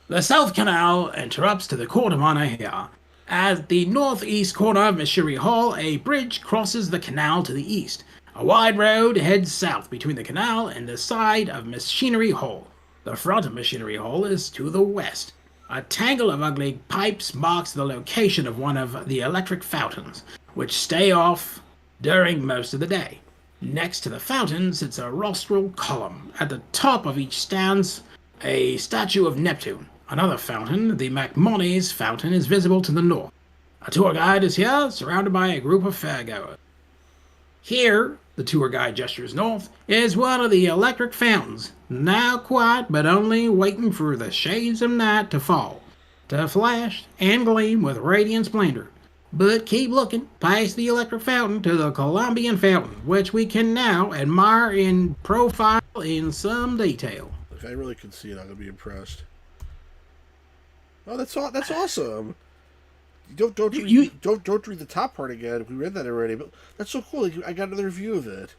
The South Canal interrupts to the court of honor here. At the northeast corner of Machinery Hall, a bridge crosses the canal to the east. A wide road heads south between the canal and the side of Machinery Hall. The front of Machinery Hall is to the west. A tangle of ugly pipes marks the location of one of the electric fountains, which stay off during most of the day. Next to the fountain sits a rostral column. At the top of each stands a statue of Neptune. Another fountain, the MacMonnies fountain, is visible to the north. A tour guide is here, surrounded by a group of fairgoers. Here, the tour guide gestures north, is one of the electric fountains, now quiet but only waiting for the shades of night to fall, to flash and gleam with radiant splendor. But keep looking past the electric fountain to the Columbian fountain, which we can now admire in profile in some detail. If I really can see it, I'm gonna be impressed. Oh, that's awesome. Don't read the top part again. We read that already, but that's so cool. I got another view of it.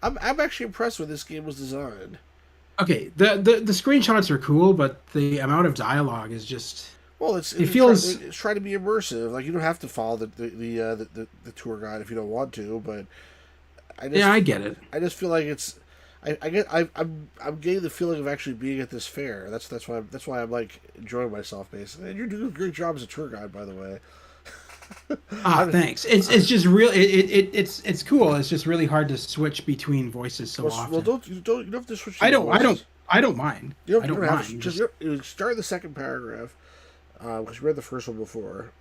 I'm actually impressed when this game was designed. Okay, the screenshots are cool, but the amount of dialogue is just. Well, it feels it's trying to be immersive. Like, you don't have to follow the tour guide if you don't want to, but I get it. I just feel like it's. I'm getting the feeling of actually being at this fair. That's why I'm like enjoying myself basically. And you're doing a great job as a tour guide, by the way. Thanks. It's just real. It's cool. It's just really hard to switch between voices so often. Well, you don't have to switch. I don't mind. You don't have to. Just start the second paragraph because you read the first one before.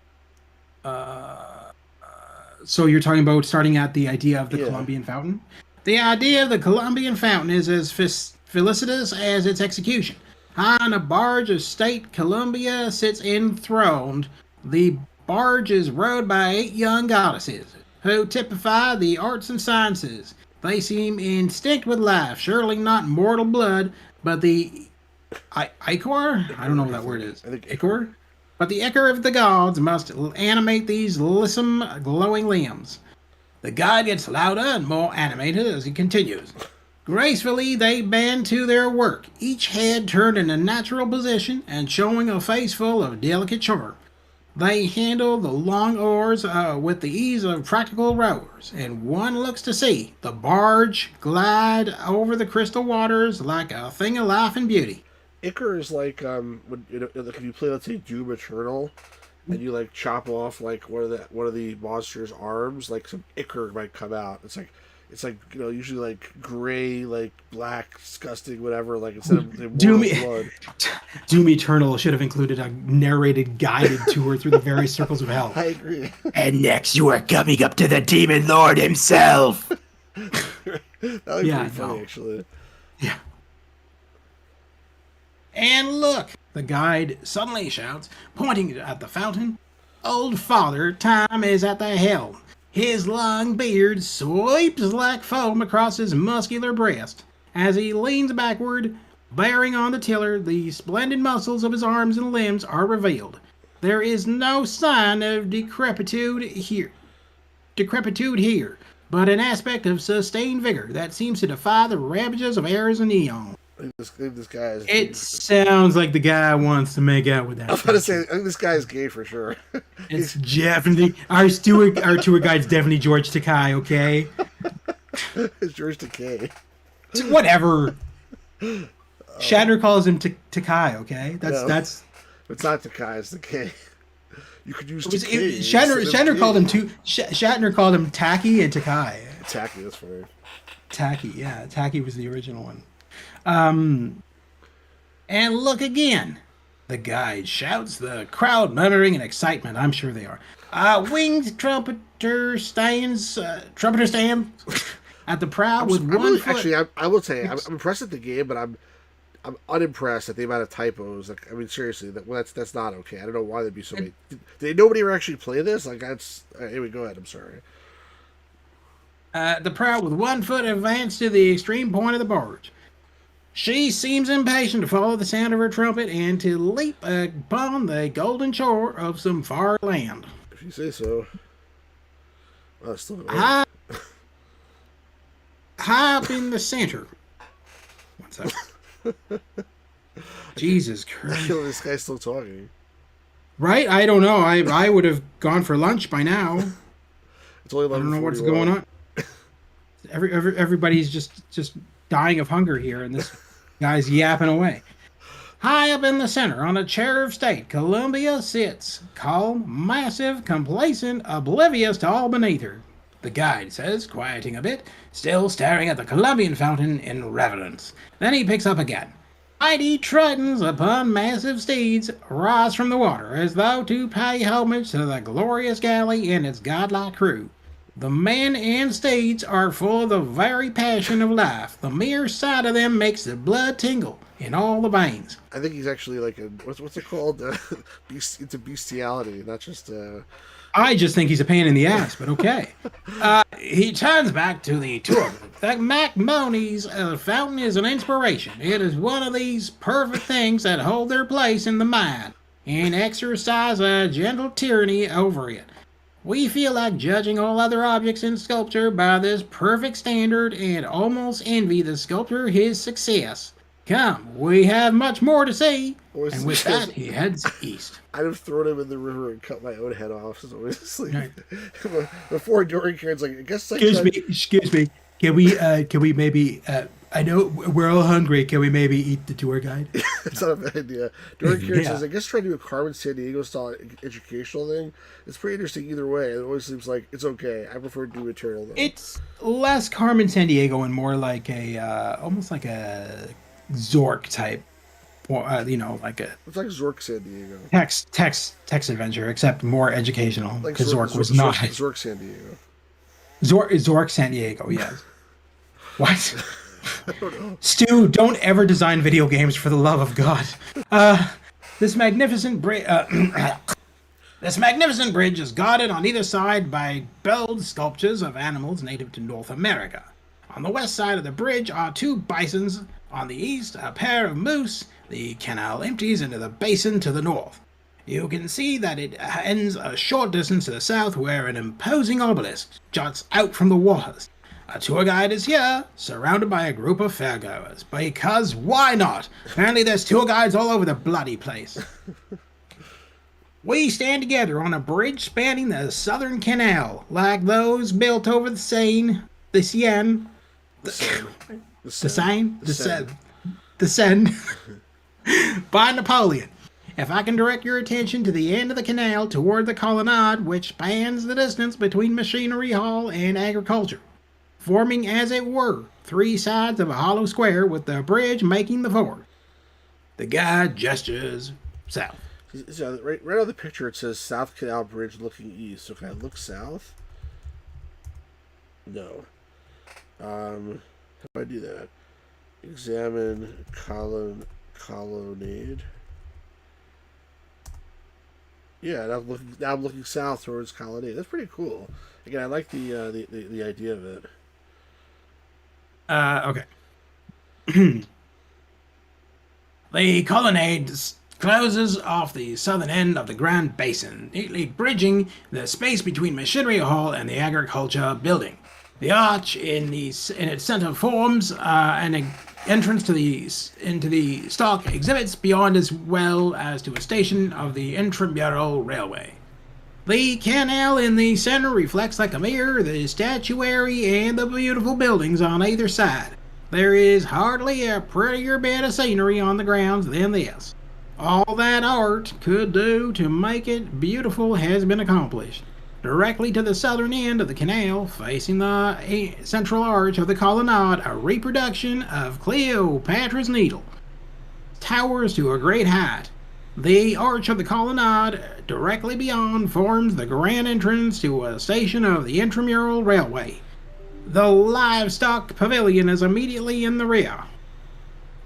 So you're talking about starting at the idea of the Columbian fountain. The idea of the Columbian fountain is as felicitous as its execution. High on a barge of state, Columbia sits enthroned. The barge is rowed by 8 young goddesses, who typify the arts and sciences. They seem instinct with life, surely not mortal blood, but the ichor? I don't know what that word is. Ichor? But the ichor of the gods must animate these lissom, glowing limbs. The guide gets louder and more animated as he continues. Gracefully they bend to their work, each head turned in a natural position and showing a face full of delicate charm. They handle the long oars with the ease of practical rowers, and one looks to see the barge glide over the crystal waters like a thing of life and beauty. Ichor is like when if you play, let's say, Doom Eternal, and you like chop off like one of the monster's arms, like some ichor might come out. It's like usually like gray, like black, disgusting, whatever. Like instead of blood. Doom Eternal should have included a narrated guided tour through the various circles of hell. I agree. And next, you are coming up to the Demon Lord himself. That would be pretty funny, actually. Yeah. And look, the guide suddenly shouts, pointing at the fountain. Old Father Time is at the helm. His long beard sweeps like foam across his muscular breast. As he leans backward, bearing on the tiller, the splendid muscles of his arms and limbs are revealed. There is no sign of decrepitude here, but an aspect of sustained vigor that seems to defy the ravages of eras and eons. This guy is. It sounds like the guy wants to make out with that. I was about to say, I think this guy is gay for sure. It's definitely our tour guide's definitely George Takei, okay? It's George Takei. Whatever. Shatner calls him Takei, okay? That's. It's not Takei, it's Takei. You could use Takei. Shatner called him Shatner called him Tacky and Takei. Tacky, that's funny. Tacky, yeah. Tacky was the original one. And look again. The guide shouts, the crowd muttering in excitement. I'm sure they are. Winged trumpeter stands at the prow with one foot. Actually, I will say, I'm impressed at the game, but I'm unimpressed at the amount of typos. Like, I mean, seriously, that's not okay. I don't know why there'd be so many. Did nobody ever actually play this? Like, that's. Anyway, go ahead. I'm sorry. The prow with one foot advanced to the extreme point of the barge. She seems impatient to follow the sound of her trumpet and to leap upon the golden shore of some far land. If you say so. Oh, still high up in the center. What's up? Jesus Christ. I feel this guy's still talking. Right? I don't know. I would have gone for lunch by now. It's only I don't know what's 11:41. going on. Everybody's just dying of hunger here, and this guy's yapping away. High up in the center, on a chair of state, Columbia sits, calm, massive, complacent, oblivious to all beneath her. The guide says, quieting a bit, still staring at the Columbian fountain in reverence. Then he picks up again. Mighty tritons upon massive steeds rise from the water, as though to pay homage to the glorious galley and its godlike crew. The men and steeds are full of the very passion of life. The mere sight of them makes the blood tingle in all the veins. I think he's actually like a what's it called? Into bestiality, not just. I just think he's a pain in the ass, but okay. He turns back to the tour. The MacMoney's fountain is an inspiration. It is one of these perfect things that hold their place in the mind and exercise a gentle tyranny over it. We feel like judging all other objects in sculpture by this perfect standard and almost envy the sculptor his success. Come, we have much more to see. And with that, he heads east. I'd have thrown him in the river and cut my own head off. So like, before Dorian Cairn's like, I guess. Excuse me. Can we maybe? I know we're all hungry. Can we maybe eat the tour guide? It's not a bad idea. Dorian Cairn says, I guess trying to do a Carmen Sandiego style educational thing. It's pretty interesting either way. It always seems like it's okay. I prefer to do Eternal though. It's less Carmen Sandiego and more like a almost like a Zork type, or like a. It's like Zork Sandiego. Text adventure, except more educational. Like Because Zork was not. Zork Sandiego. Zork Sandiego, yes. What? I don't know. Stu, don't ever design video games for the love of God. This magnificent bridge. This magnificent bridge is guarded on either side by bold sculptures of animals native to North America. On the west side of the bridge are two bisons. On the east, a pair of moose. The canal empties into the basin to the north. You can see that it ends a short distance to the south where an imposing obelisk juts out from the waters. A tour guide is here, surrounded by a group of fairgoers. Because why not? Apparently there's tour guides all over the bloody place. We stand together on a bridge spanning the southern canal, like those built over the Seine, the Seine, the Seine, by Napoleon. If I can direct your attention to the end of the canal toward the colonnade, which spans the distance between Machinery Hall and Agriculture, forming as it were three sides of a hollow square with the bridge making the fourth. The guide gestures south. So right on the picture it says South Canal Bridge looking east. So can I look south? No. How do I do that? Examine colonnade. Yeah, now I'm looking south towards colonnade. That's pretty cool. Again, I like the idea of it. Okay. The colonnade closes off the southern end of the Grand Basin, neatly bridging the space between Machinery Hall and the Agriculture Building. The arch in its center forms an entrance into the stock exhibits beyond, as well as to a station of the Intramural Railway. The canal in the center reflects like a mirror the statuary and the beautiful buildings on either side. There is hardly a prettier bit of scenery on the grounds than this. All that art could do to make it beautiful has been accomplished. Directly to the southern end of the canal, facing the central arch of the colonnade, a reproduction of Cleopatra's Needle towers to a great height. The arch of the colonnade directly beyond forms the grand entrance to a station of the Intramural Railway. The livestock pavilion is immediately in the rear.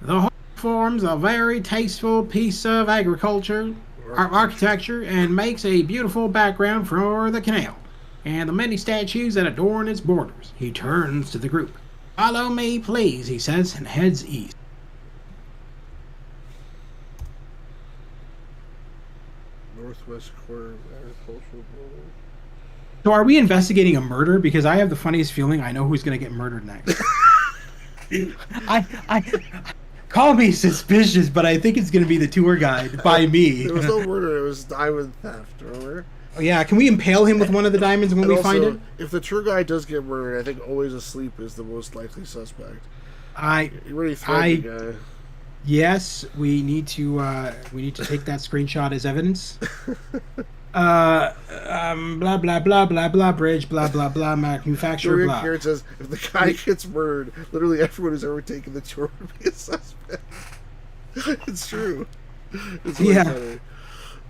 The whole forms a very tasteful piece of architecture and makes a beautiful background for the canal and the many statues that adorn its borders. He turns to the group. Follow me, please, he says, and heads east. Northwest corner of Agricultural Building. So are we investigating a murder? Because I have the funniest feeling I know who's going to get murdered next. Call me suspicious, but I think it's going to be the tour guide by me. There was no murder. It was diamond theft. Remember? Oh, yeah, can we impale him with one of the diamonds when And we also, find him? if the tour guide does get murdered, I think always asleep is the most likely suspect. You already threatened the guy. Yes, we need to take that screenshot as evidence. Blah blah blah blah blah bridge blah blah blah manufacturer Dorian blah. Karen says if the guy gets murdered, literally everyone who's ever taken the tour would be a suspect. It's true. It's really funny.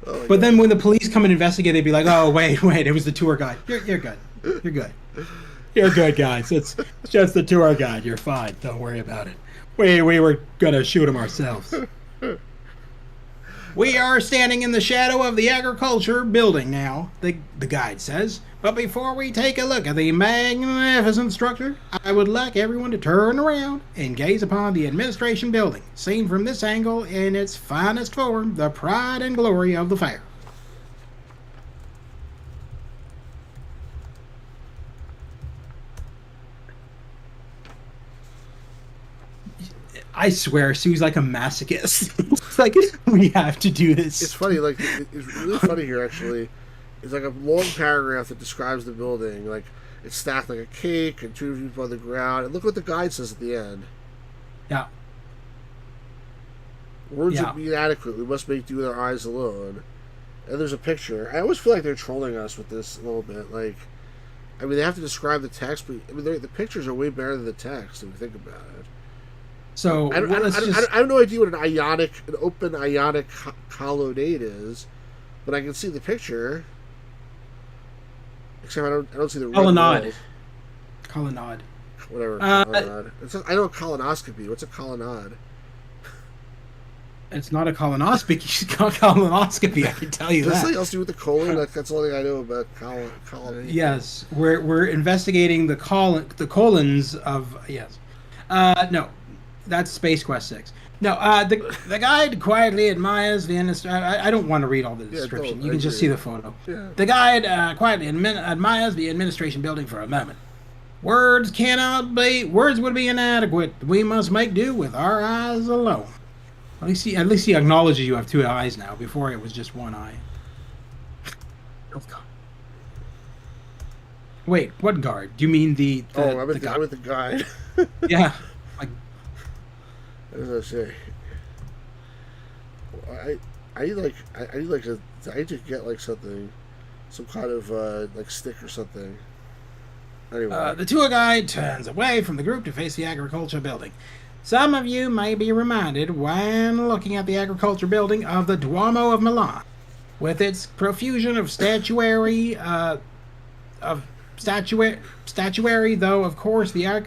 Oh But then when the police come and investigate, they'd be like, "Oh wait, it was the tour guide. You're good. You're good. You're good, guys. It's just the tour guide. You're fine. Don't worry about it. We were gonna shoot him ourselves." We are standing in the shadow of the agriculture building now, the guide says. But before we take a look at the magnificent structure, I would like everyone to turn around and gaze upon the administration building, seen from this angle in its finest form, the pride and glory of the fair. I swear, Sue's like a masochist. It's like, we have to do this. It's funny, like, it's really funny here, actually. It's like a long paragraph that describes the building. Like, it's stacked like a cake and 2 feet above the ground. And look what the guide says at the end. Yeah. Words would be inadequate. We must make do with our eyes alone. And there's a picture. I always feel like they're trolling us with this a little bit. Like, I mean, they have to describe the text, but I mean, the pictures are way better than the text if you think about it. So I have no idea what an open ionic colonnade is, but I can see the picture. Except I don't see the colonnade. Colonnade. Whatever. Colonnade. I know a colonoscopy. What's a colonnade? It's not a colonoscopy. It's called colonoscopy. I can tell you Does that. something else to do with the colon? That's the only thing I know about colonnade. Yes, we're investigating the colons of yes. No. That's Space Quest 6. No, the guide quietly admires the I don't want to read all the description. You can just see the photo. Yeah. The guide quietly admires the administration building for a moment. Words would be inadequate. We must make do with our eyes alone. At least he acknowledges you have 2 eyes now. Before it was just 1 eye. Oh, God. Wait, what guard? Do you mean the I'm with the guide. Yeah. What was I say? I need to get like something, some kind of like stick or something. Anyway, the tour guide turns away from the group to face the agriculture building. Some of you may be reminded, when looking at the agriculture building, of the Duomo of Milan, with its profusion of statuary, though of course the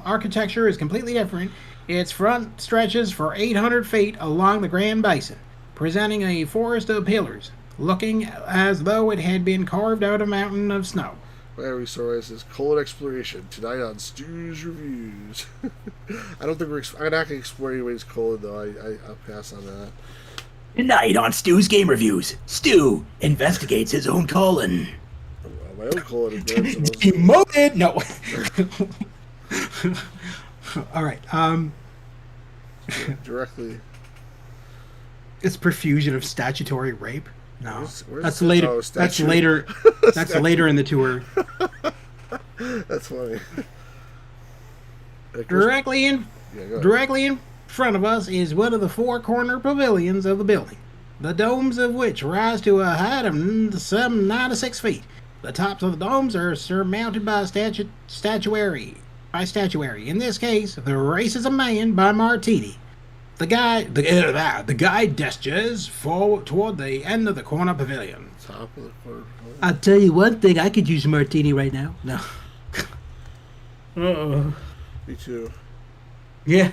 architecture is completely different. Its front stretches for 800 feet along the Grand Basin, presenting a forest of pillars, looking as though it had been carved out of a mountain of snow. Larry Soares says, colon exploration, tonight on Stu's Reviews. I don't think I'm not going to explore anybody's colon, though. I'll pass on that. Tonight on Stu's Game Reviews, Stu investigates his own colon. My own colon is bad. Demoted! No. All right. Directly. It's profusion of statutory rape. No, where's that's later. Oh, that's later. That's later in the tour. That's funny. Directly in front of us is one of the 4 corner pavilions of the building, the domes of which rise to a height of some 96 feet. The tops of the domes are surmounted by statuary. In this case, The Race is a Man by Martini. The guide gestures forward toward the end of the corner pavilion. Top of the corner pavilion. I'll tell you one thing, I could use a martini right now. No. Uh-oh. Me too. Yeah.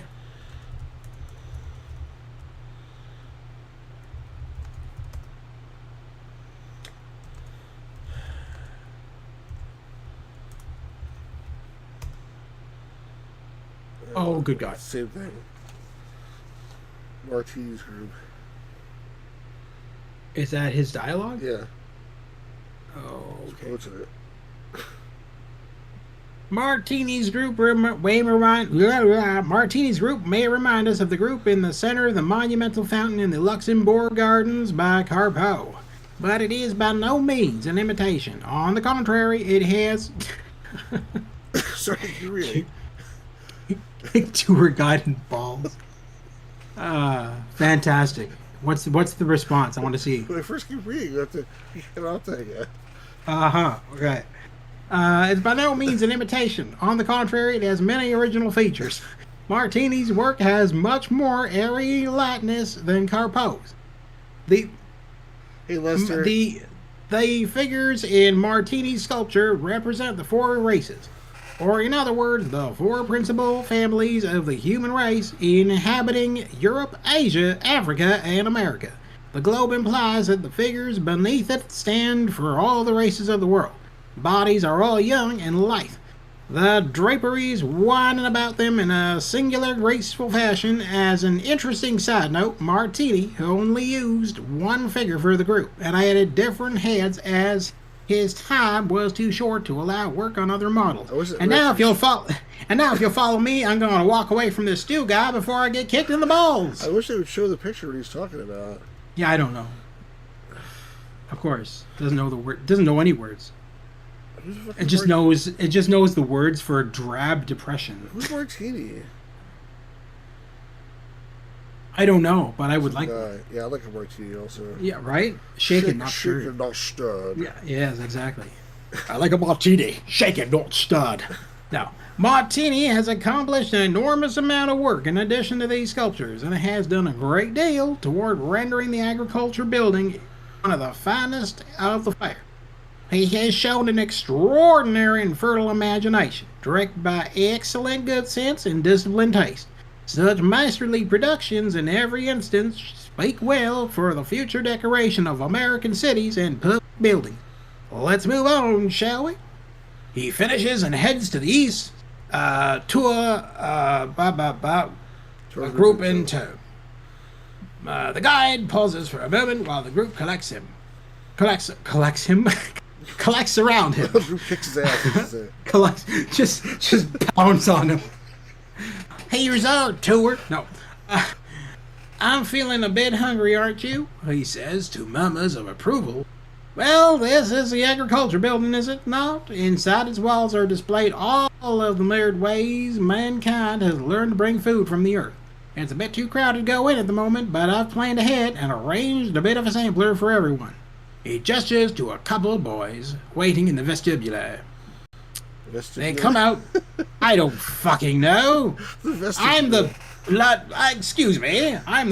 Oh, good God. Same thing. Martini's group. Is that his dialogue? Yeah. Oh, okay. What's in it? Martini's group may remind us of the group in the center of the monumental fountain in the Luxembourg Gardens by Carpeau. But it is by no means an imitation. On the contrary, it has... Sorry, you reading. Tour guide and balls. Fantastic. What's the response? I want to see. When I first keep reading, you have to get out there again. Okay. It's by no means an imitation. On the contrary, it has many original features. Martini's work has much more airy lightness than Carpeau's. Hey, Lester. The figures in Martini's sculpture represent the four races, or in other words, the four principal families of the human race inhabiting Europe, Asia, Africa, and America. The globe implies that the figures beneath it stand for all the races of the world. Bodies are all young and lithe. The draperies winding about them in a singular graceful fashion. As an interesting side note, Martini only used one figure for the group and added different heads as his time was too short to allow work on other models. And now if you'll follow me, I'm going to walk away from this stew guy before I get kicked in the balls. I wish they would show the picture what he's talking about. Yeah, I don't know. Of course, doesn't know the word. Doesn't know any words. It just knows the words for drab depression. Who's Martini? I don't know, but I would like. Yeah, I like a martini also. Yeah, right. Shaken, not stirred. Shaken, not stirred. Yeah, yes, exactly. I like a martini, shaken, not stirred. Now, Martini has accomplished an enormous amount of work in addition to these sculptures, and has done a great deal toward rendering the agriculture building one of the finest of the fair. He has shown an extraordinary and fertile imagination, directed by excellent good sense and disciplined taste. Such masterly productions in every instance speak well for the future decoration of American cities and public buildings. Let's move on, shall we? He finishes and heads to the east, a group in tow. The guide pauses for a moment while the group collects around him. Kicks his ass. Just pounce on him. Here's our tour. No. I'm feeling a bit hungry, aren't you? He says to murmurs of approval. Well, this is the agriculture building, is it not? Inside its walls are displayed all of the myriad ways mankind has learned to bring food from the earth. It's a bit too crowded to go in at the moment, but I've planned ahead and arranged a bit of a sampler for everyone. He gestures to a couple of boys waiting in the vestibule. They come out. I don't fucking know. I'm the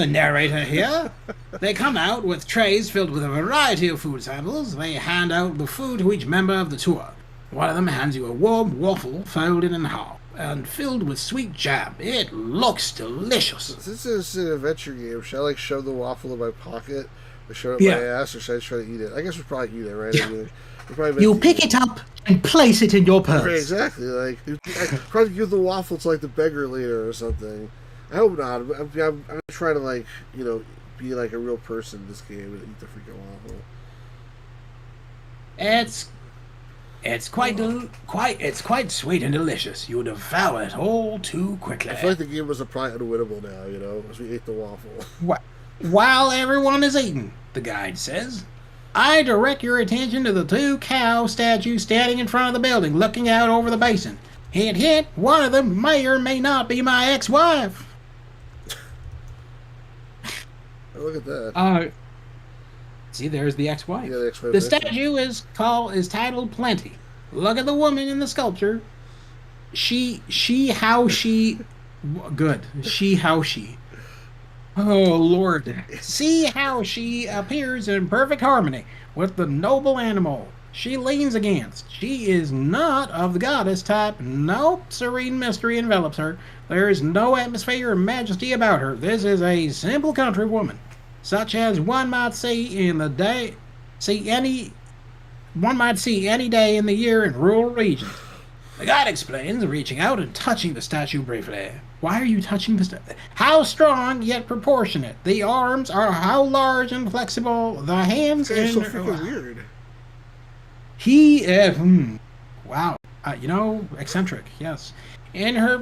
narrator here. They come out with trays filled with a variety of food samples. They hand out the food to each member of the tour. One of them hands you a warm waffle folded in half and filled with sweet jam. It looks delicious. This is an adventure game. Should I shove the waffle in my pocket, or shove it in my ass, or should I try to eat it? I guess we'll probably eat it, right? Yeah. You pick it up and place it in your purse. Right, exactly. I probably give the waffle to the beggar later or something. I hope not. I'm trying to be like a real person in this game and eat the freaking waffle. It's quite sweet and delicious. You devour it all too quickly. I feel like the game was probably unwinnable now, as we ate the waffle. While everyone is eating, the guide says, I direct your attention to the two cow statues standing in front of the building, looking out over the basin. Hint, hint, one of them may or may not be my ex-wife. Oh, look at that. See, there's the ex-wife. Yeah, the ex-wife. The statue is titled Plenty. Look at the woman in the sculpture. Oh, Lord. See how she appears in perfect harmony with the noble animal she leans against. She is not of the goddess type. No serene mystery envelops her. There is no atmosphere or majesty about her. This is a simple country woman, such as one might see any day in the year in rural regions. The guide explains, reaching out and touching the statue briefly. Why are you touching the statue? How strong yet proportionate. The arms are how large and flexible. The hands so freaking weird. Wow. Eccentric, yes. In her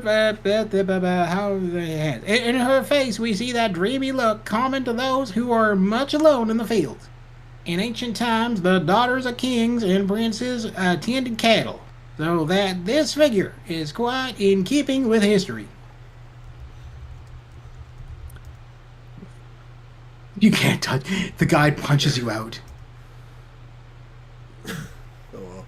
in her face, we see that dreamy look common to those who are much alone in the fields. In ancient times, the daughters of kings and princes tended cattle, so that this figure is quite in keeping with history. You can't touch. The guide punches you out. Oh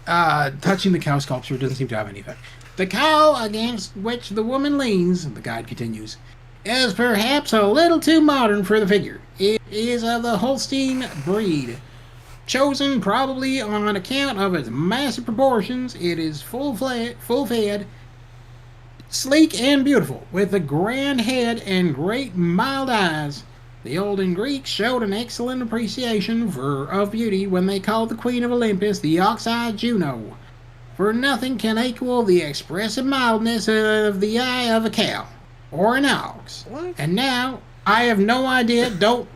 well. Touching the cow sculpture doesn't seem to have any effect. The cow against which the woman leans, the guide continues, is perhaps a little too modern for the figure. It is of the Holstein breed. Chosen probably on account of its massive proportions, it is full-fed, sleek and beautiful, with a grand head and great mild eyes. The olden Greeks showed an excellent appreciation of beauty when they called the Queen of Olympus the ox-eyed Juno. For nothing can equal the expressive mildness of the eye of a cow or an ox. What? And now I have no idea. Don't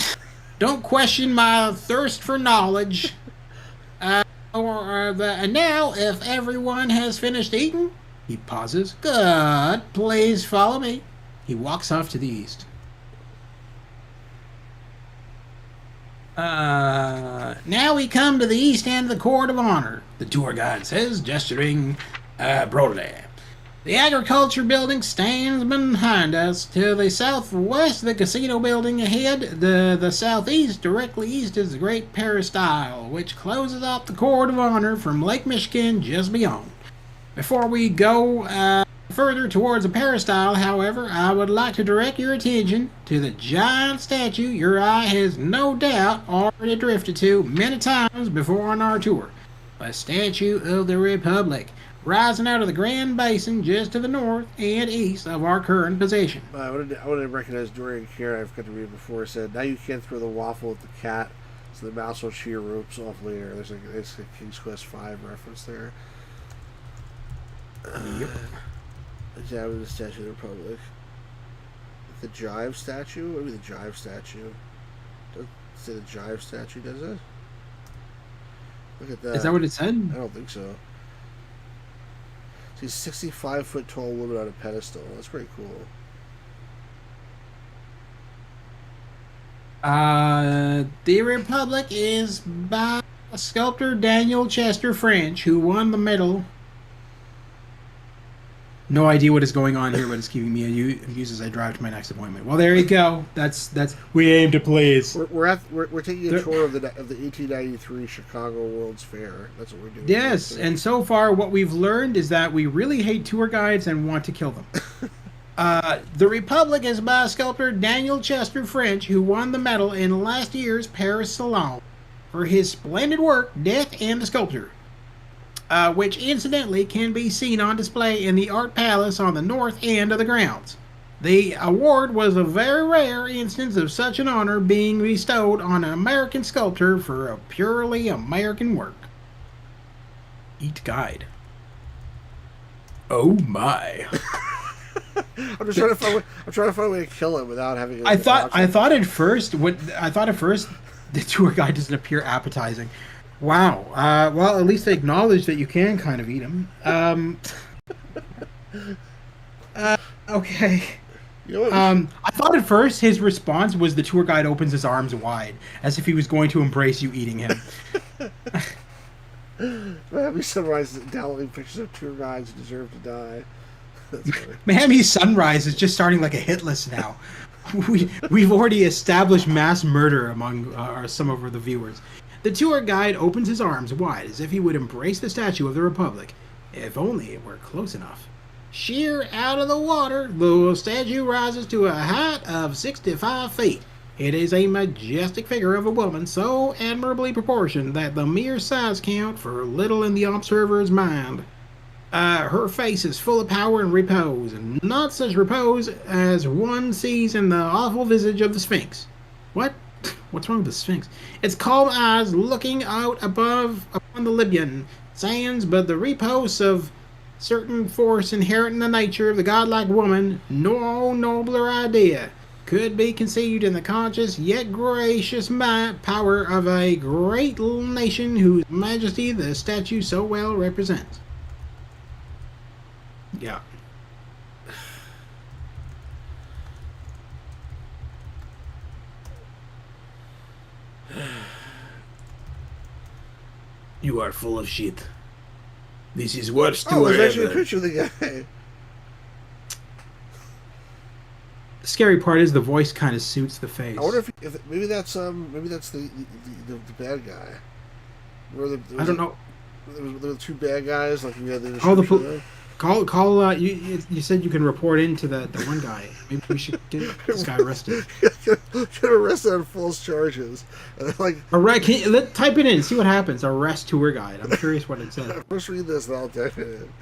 question my thirst for knowledge. And now, if everyone has finished eating, he pauses. Good, please follow me. He walks off to the east. Now we come to the east end of the Court of Honor, the tour guide says, gesturing broadly. The agriculture building stands behind us. To the southwest, the casino building ahead. The southeast, directly east, is the Great Peristyle, which closes off the Court of Honor from Lake Michigan just beyond. Before we go further towards the peristyle, however, I would like to direct your attention to the giant statue your eye has no doubt already drifted to many times before on our tour. A statue of the Republic, rising out of the Grand Basin just to the north and east of our current position. I would have recognized Dorian Care. I've got to read before. Said, now you can't throw the waffle at the cat, so the mouse will chew your ropes off later. There's a King's Quest V reference there. Yep. Yeah, with the Statue of the Republic. The Jive statue? What would be the Jive statue? Does it say the Jive statue, does it? Look at that. Is that what it said? I don't think so. She's 65-foot tall woman on a pedestal. That's pretty cool. The Republic is by sculptor Daniel Chester French, who won the medal. No idea what is going on here, but it's keeping me amused as I drive to my next appointment. Well, there you go. That's we aim to please. We're taking a tour of the 1893 Chicago World's Fair. That's what we're doing. Yes, and so far what we've learned is that we really hate tour guides and want to kill them. The Republic is by sculptor Daniel Chester French, who won the medal in last year's Paris Salon for his splendid work, Death and the Sculptor. Which incidentally can be seen on display in the Art Palace on the north end of the grounds. The award was a very rare instance of such an honor being bestowed on an American sculptor for a purely American work. Eat guide. Oh my. I'm trying to find a way to kill him without having. I thought at first the tour guide doesn't appear appetizing. Wow. Well, at least they acknowledge that you can kind of eat them. Okay. You know what? I thought at first his response was the tour guide opens his arms wide, as if he was going to embrace you eating him. Miami Sunrise is downloading pictures of tour guides who deserve to die. That's funny. Miami Sunrise is just starting like a hit list now. We've already established mass murder among some of the viewers. The tour guide opens his arms wide as if he would embrace the statue of the Republic, if only it were close enough. Sheer out of the water, the statue rises to a height of 65 feet. It is a majestic figure of a woman so admirably proportioned that the mere size count for little in the observer's mind. Her face is full of power and repose, and not such repose as one sees in the awful visage of the Sphinx. What? What's wrong with the Sphinx? Its calm eyes looking out above upon the Libyan sands, but the repose of certain force inherent in the nature of the godlike woman, no nobler idea could be conceived in the conscious yet gracious power of a great nation whose majesty the statue so well represents. Yeah. You are full of shit. This is worse to there's actually a picture of the guy. The scary part is the voice kind of suits the face. I wonder if maybe that's the bad guy. I don't know. There were two bad guys. Like we had the call. You said you can report into the one guy. Maybe we should get this guy arrested. Get arrested on false charges. And like, type it in. See what happens. Arrest tour guide. I'm curious what it says. Let's read this, and I'll type it in.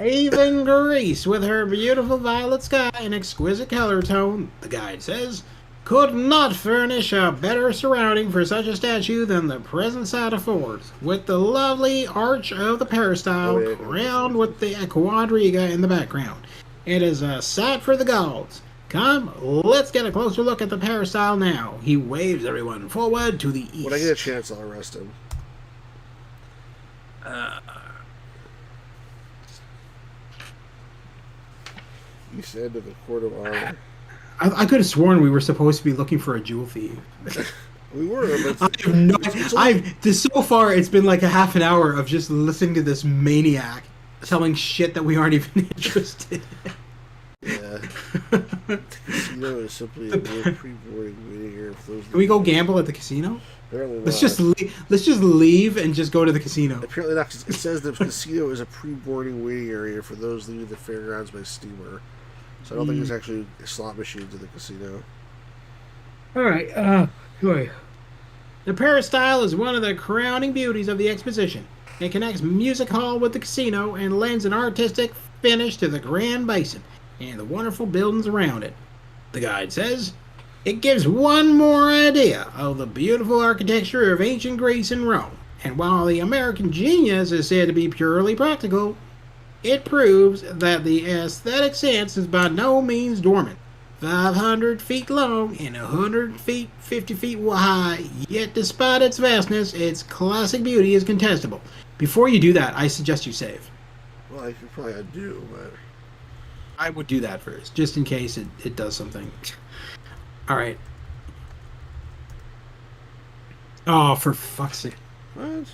Even Greece, with her beautiful violet sky and exquisite color tone, the guide says, could not furnish a better surrounding for such a statue than the present site affords, with the lovely arch of the peristyle crowned with the quadriga in the background. It is a sight for the gods. Come, let's get a closer look at the peristyle now. He waves everyone forward to the east. When I get a chance, I'll arrest him. East end of the Court of Honor. I could have sworn we were supposed to be looking for a jewel thief. We were, but so far it's been like a half an hour of just listening to this maniac telling shit that we aren't even interested in. Yeah. The casino is simply a pre-boarding waiting area for those. Can we go gamble at the casino? Apparently let's just leave and just go to the casino. Apparently not. It says the casino is a pre-boarding waiting area for those leaving the fairgrounds by steamer. So I don't think there's actually slot machines in the casino. All right. Boy. The peristyle is one of the crowning beauties of the exposition. It connects Music Hall with the casino and lends an artistic finish to the Grand Basin and the wonderful buildings around it. The guide says, it gives one more idea of the beautiful architecture of ancient Greece and Rome. And while the American genius is said to be purely practical, it proves that the aesthetic sense is by no means dormant. 500 feet long and 50 feet high, yet despite its vastness, its classic beauty is contestable. Before you do that, I suggest you save. Well, I could probably undo, but I would do that first, just in case it does something. All right. Oh, for fuck's sake. What?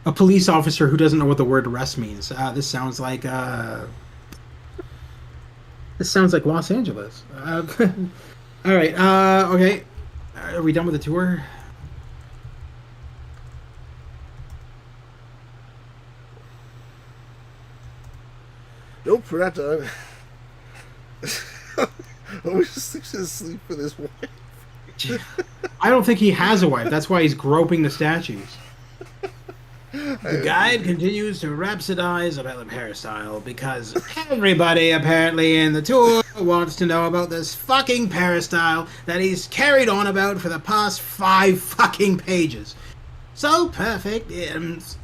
A police officer who doesn't know what the word arrest means. This sounds like Los Angeles. All right. Okay. Are we done with the tour? Nope, we're not done. I was just asleep with his wife. I don't think he has a wife. That's why he's groping the statues. The guide continues to rhapsodize about the peristyle because everybody apparently in the tour wants to know about this fucking peristyle that he's carried on about for the past 5 fucking pages. So perfect is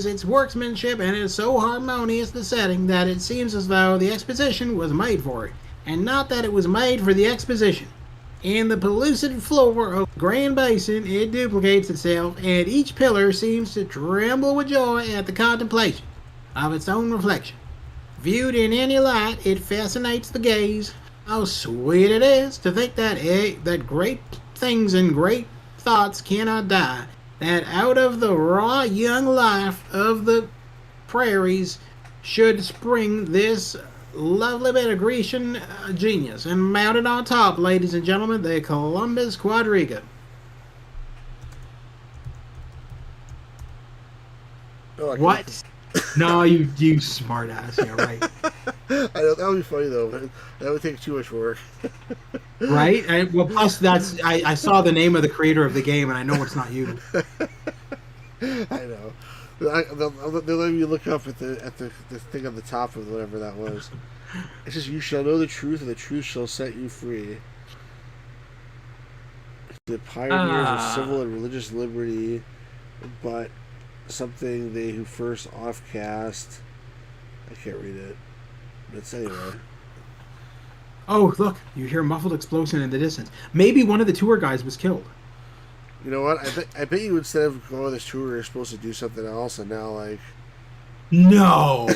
its workmanship and it's so harmonious the setting that it seems as though the exposition was made for it, and not that it was made for the exposition. In the pellucid floor of the Grand Basin, it duplicates itself, and each pillar seems to tremble with joy at the contemplation of its own reflection. Viewed in any light, it fascinates the gaze. How sweet it is to think that great things and great thoughts cannot die, that out of the raw young life of the prairies should spring this lovely bit of Grecian genius. And mounted on top, ladies and gentlemen, the Columbus Quadriga. Oh, What? No, you smart ass. Yeah, right. I know, that would be funny though, but that would take too much work. Right? Well, plus I saw the name of the creator of the game, and I know it's not you. I know. They'll let you look up at the thing on the top of whatever that was. It says, "You shall know the truth, and the truth shall set you free." The pioneers of civil and religious liberty, but something they who first offcast. I can't read it. But it's anyway. Oh, look, you hear a muffled explosion in the distance. Maybe one of the tour guides was killed. You know what? I bet you instead of going on this tour, you're supposed to do something else, and now, like... No!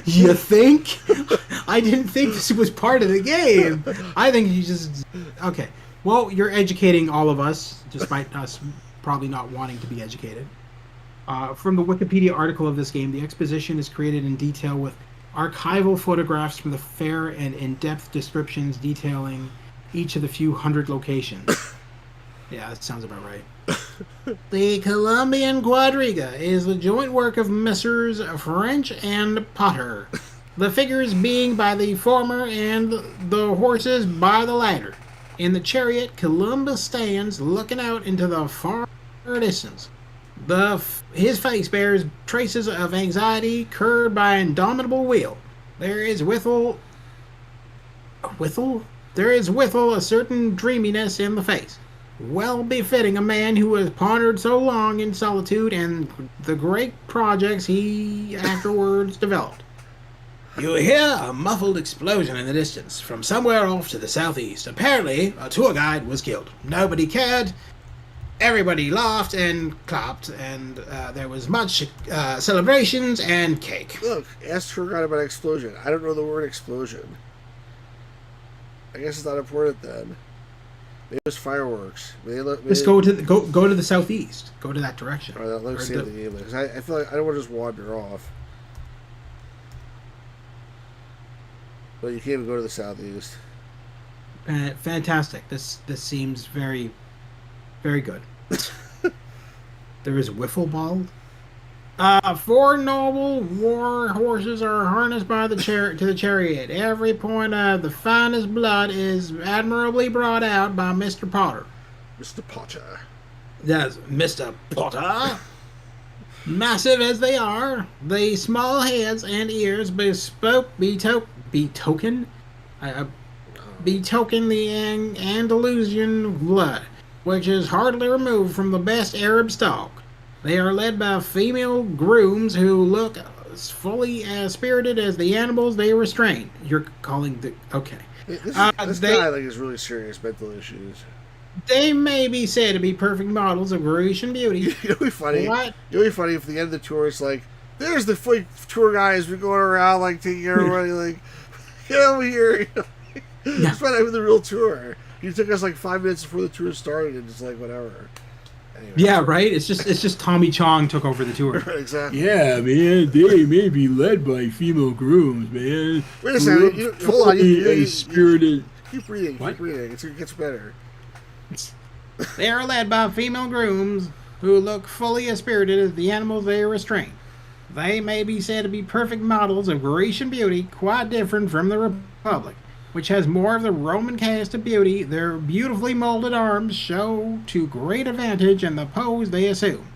You think? I didn't think this was part of the game. I think you just... Okay. Well, you're educating all of us, despite us probably not wanting to be educated. From the Wikipedia article of this game, the exposition is created in detail with archival photographs from the fair and in-depth descriptions detailing each of the few hundred locations. Yeah, that sounds about right. The Columbian Quadriga is the joint work of Messrs. French and Potter, the figures being by the former and the horses by the latter. In the chariot, Columbus stands looking out into the far distance. His face bears traces of anxiety curbed by indomitable will. There is withal a certain dreaminess in the face, well befitting a man who has pondered so long in solitude and the great projects he afterwards developed. You hear a muffled explosion in the distance from somewhere off to the southeast. Apparently, a tour guide was killed. Nobody cared. Everybody laughed and clapped, and there was much celebrations and cake. Look, ask tour guide about explosion. I don't know the word explosion. I guess it's not important then. Maybe it was fireworks. Just go to the southeast. Go to that direction. All right, let me save the game because I feel like I don't want to just wander off. But you can't even go to the southeast. Fantastic. This seems very, very good. There is wiffle ball. 4 noble war horses are harnessed by to the chariot. Every point of the finest blood is admirably brought out by Mr. Potter. Mr. Potter. Yes, Mr. Potter. Massive as they are, the small heads and ears betoken the Andalusian blood, which is hardly removed from the best Arab stock. They are led by female grooms who look as fully as spirited as the animals they restrain. You're calling the... Okay. This guy is really serious mental issues. They may be said to be perfect models of Grecian beauty. You know, it'd be funny. What? It'd be funny if the end of the tour is like, there's the tour guys been going around like taking everybody like, get over here. It's not even the real tour. You took us like 5 minutes before the tour started and just like whatever. Anyway. Yeah, right. It's just Tommy Chong took over the tour. Exactly. Yeah, man, they may be led by female grooms, man. Wait a second. Hold on. Spirited. Keep reading. What? Keep reading. It gets better. They are led by female grooms who look fully as spirited as the animals they restrain. They may be said to be perfect models of Grecian beauty, quite different from the Republic, which has more of the Roman cast of beauty. Their beautifully molded arms show to great advantage in the pose they assume,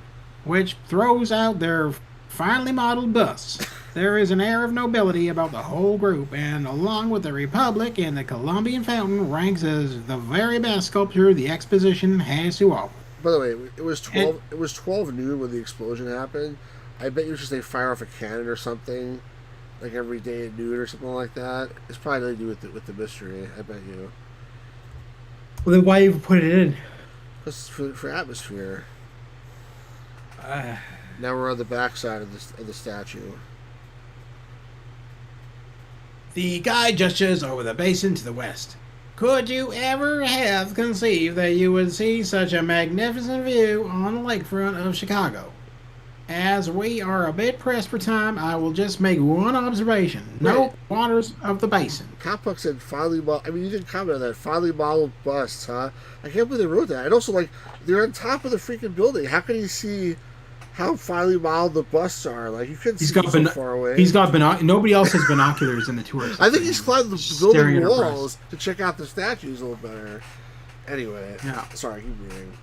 which throws out their finely modeled busts. There is an air of nobility about the whole group, and along with the Republic and the Columbian Fountain, ranks as the very best sculpture the exposition has to offer. By the way, it was 12. It was 12 noon when the explosion happened. I bet you just they fire off a cannon or something, like every day at noon or something like that. It's probably nothing to do with the mystery. I bet you. Well, then why even put it in? This is for atmosphere. Now we're on the backside of the statue. The guide gestures over the basin to the west. Could you ever have conceived that you would see such a magnificent view on the lakefront of Chicago? As we are a bit pressed for time, I will just make one observation. No waters of the basin. Complex said finely modeled. I mean, you didn't comment on that. Finely modeled busts, huh? I can't believe they wrote that. And also, like, they're on top of the freaking building. How can you see how finely modeled the busts are? Like, you couldn't see so far away. He's got nobody else has binoculars in the tour. I think he's climbed the building walls to check out the statues a little better. Anyway, yeah. Sorry, keep reading.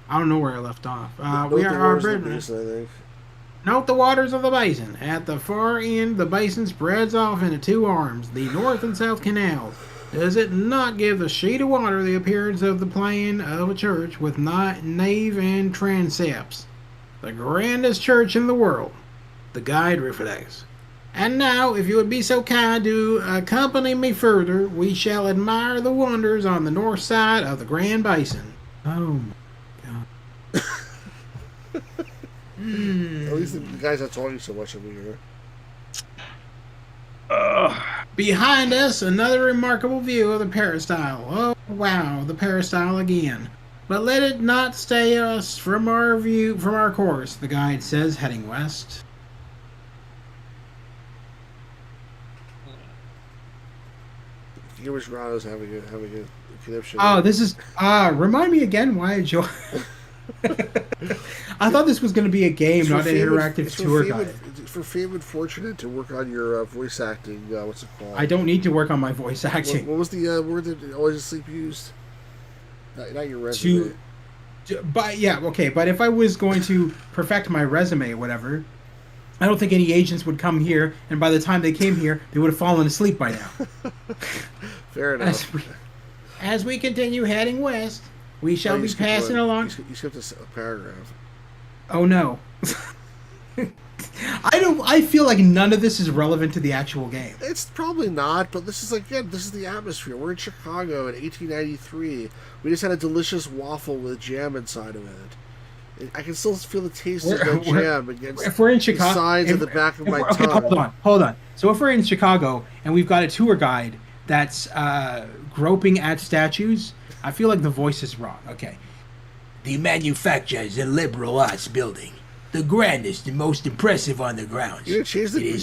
I don't know where I left off. We are basin, Note the waters of the basin. At the far end, the basin spreads off into 2 arms, the north and south canals. Does it not give the sheet of water the appearance of the plan of a church with nave and transepts? The grandest church in the world, the guide reflects. And now, if you would be so kind to accompany me further, we shall admire the wonders on the north side of the Grand Basin. Oh my God. At least the guy's not talking so much over here. Behind us, another remarkable view of the peristyle. Oh, wow, the peristyle again. But let it not stay us from our course, the guide says, heading west. Gamers Rana's having a connection. Oh, this is... remind me again why I joined... I thought this was going to be a game, not an interactive tour guide. It's for Fame and Fortunate to work on your voice acting. What's it called? I don't need to work on my voice acting. What was the word that Always Asleep used? Not your resume. But if I was going to perfect my resume or whatever, I don't think any agents would come here, and by the time they came here, they would have fallen asleep by now. Fair enough. As we continue heading west, we shall be passing along... You skipped a paragraph. Oh, no. I feel like none of this is relevant to the actual game. It's probably not, but this is this is the atmosphere. We're in Chicago in 1893. We just had a delicious waffle with jam inside of it. I can still feel the taste of that jam against if we're in Chicago, the signs at the back of my tongue. Okay, hold on. So if we're in Chicago and we've got a tour guide that's groping at statues, I feel like the voice is wrong. Okay. The manufacturers and liberal arts building. The grandest and most impressive on the grounds. You're changing the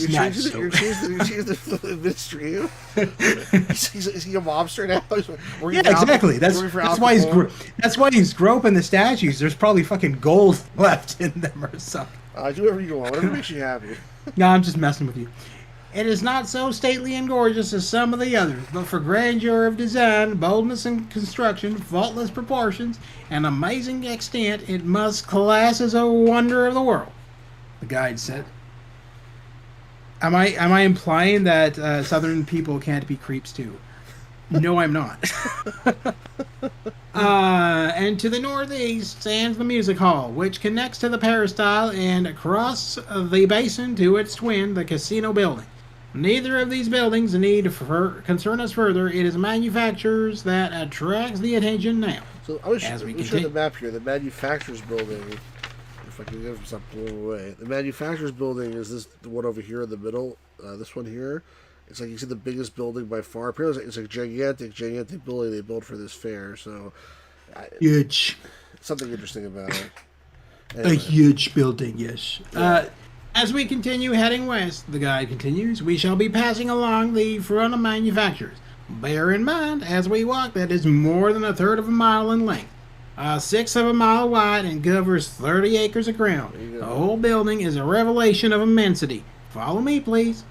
midstream. Is he a mobster now? Yeah, exactly. That's why he's groping the statues. There's probably fucking gold left in them or something. Do whatever you want. Whatever makes you happy. No, I'm just messing with you. It is not so stately and gorgeous as some of the others, but for grandeur of design, boldness in construction, faultless proportions, and amazing extent, it must class as a wonder of the world, the guide said. Am I implying that Southern people can't be creeps too? No, I'm not. And to the northeast stands the music hall, which connects to the peristyle and across the basin to its twin, the casino building. Neither of these buildings need to concern us further. It is manufacturers that attracts the attention now. So I was showing the map here. The manufacturers building, if I can get it stop blowing away. The manufacturers building is the one over here in the middle. This one here. It's like you see the biggest building by far. Apparently, it's a gigantic building they built for this fair. So, huge. Something interesting about it. Anyway. A huge building, yes. Yeah. As we continue heading west, the guide continues, we shall be passing along the front of manufacturers. Bear in mind, as we walk, that is more than a third of a mile in length, a sixth of a mile wide, and covers 30 acres of ground. The whole building is a revelation of immensity. Follow me, please.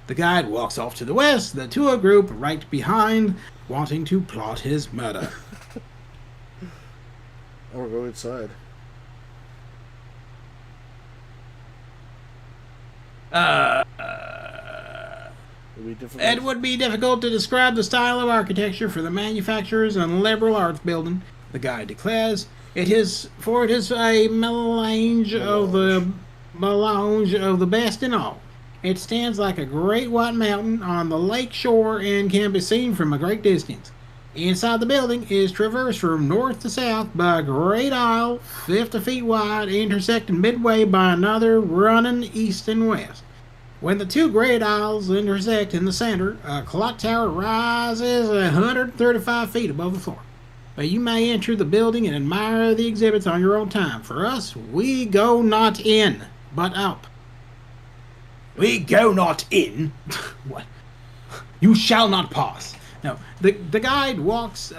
The guide walks off to the west, the tour group right behind, wanting to plot his murder. Or go inside. It would be difficult to describe the style of architecture for the manufacturers and liberal arts building, the guide declares. It is a melange of the best in all. It stands like a great white mountain on the lake shore and can be seen from a great distance. Inside the building is traversed from north to south by a great aisle, 50 feet wide, intersecting midway by another running east and west. When the two great aisles intersect in the center, a clock tower rises 135 feet above the floor. But you may enter the building and admire the exhibits on your own time. For us, we go not in, but up. We go not in? What? You shall not pass. No, the guide walks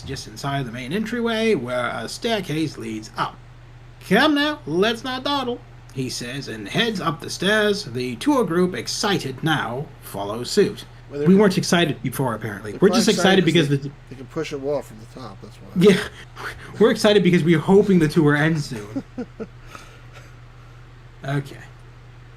just inside the main entryway where a staircase leads up. Come now, let's not dawdle, he says, and heads up the stairs. The tour group, excited now, follows suit. Well, we weren't excited before, apparently. We're just excited because they can push a wall from the top, that's why. Yeah, we're excited because we're hoping the tour ends soon. Okay.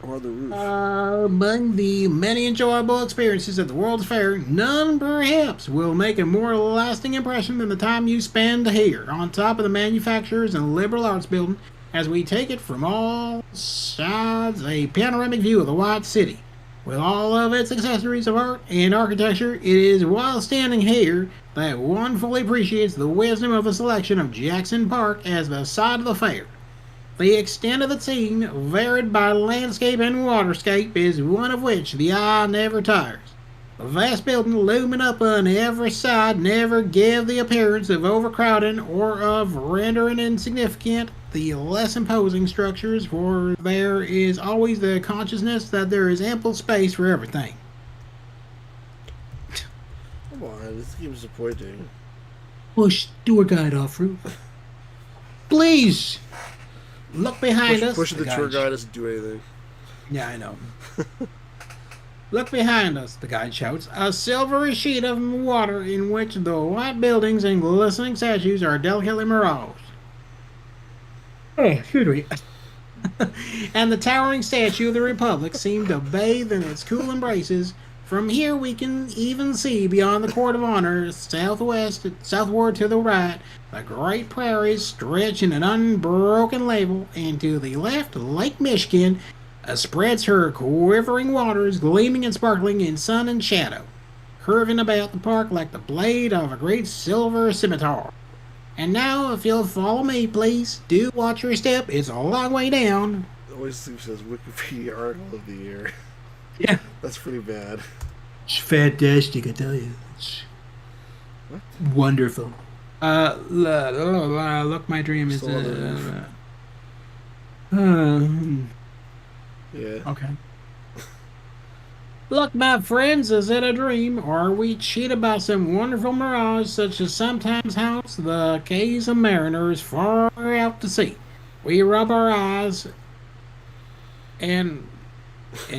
Or on the roof. Among the many enjoyable experiences at the World's Fair, none perhaps will make a more lasting impression than the time you spend here, on top of the manufacturers and liberal arts building, as we take it from all sides, a panoramic view of the White City. With all of its accessories of art and architecture, it is while standing here that one fully appreciates the wisdom of the selection of Jackson Park as the site of the fair. The extent of the scene, varied by landscape and waterscape, is one of which the eye never tires. The vast building looming up on every side never give the appearance of overcrowding or of rendering insignificant the less imposing structures, for there is always the consciousness that there is ample space for everything. Come on, this game's disappointing. Push tour guide off roof. Please! Look behind us. Pushing the tour guide doesn't do anything. Yeah, I know. Look behind us, the guide shouts. A silvery sheet of water in which the white buildings and glistening statues are delicately miraged. Oh, should we? And the towering statue of the Republic seemed to bathe in its cool embraces. From here we can even see beyond the Court of Honor, southward to the right, the great prairies stretch in an unbroken level, and to the left, Lake Michigan spreads her quivering waters, gleaming and sparkling in sun and shadow, curving about the park like the blade of a great silver scimitar. And now, if you'll follow me, please, do watch your step. It's a long way down. It always says Wikipedia article of the year. Yeah. That's pretty bad. It's fantastic, I tell you. It's wonderful. Look, my dream is... Yeah. Okay. Look, my friends, is it a dream, or are we cheated by some wonderful mirage such as sometimes haunts the cays of mariners far out to sea? We rub our eyes and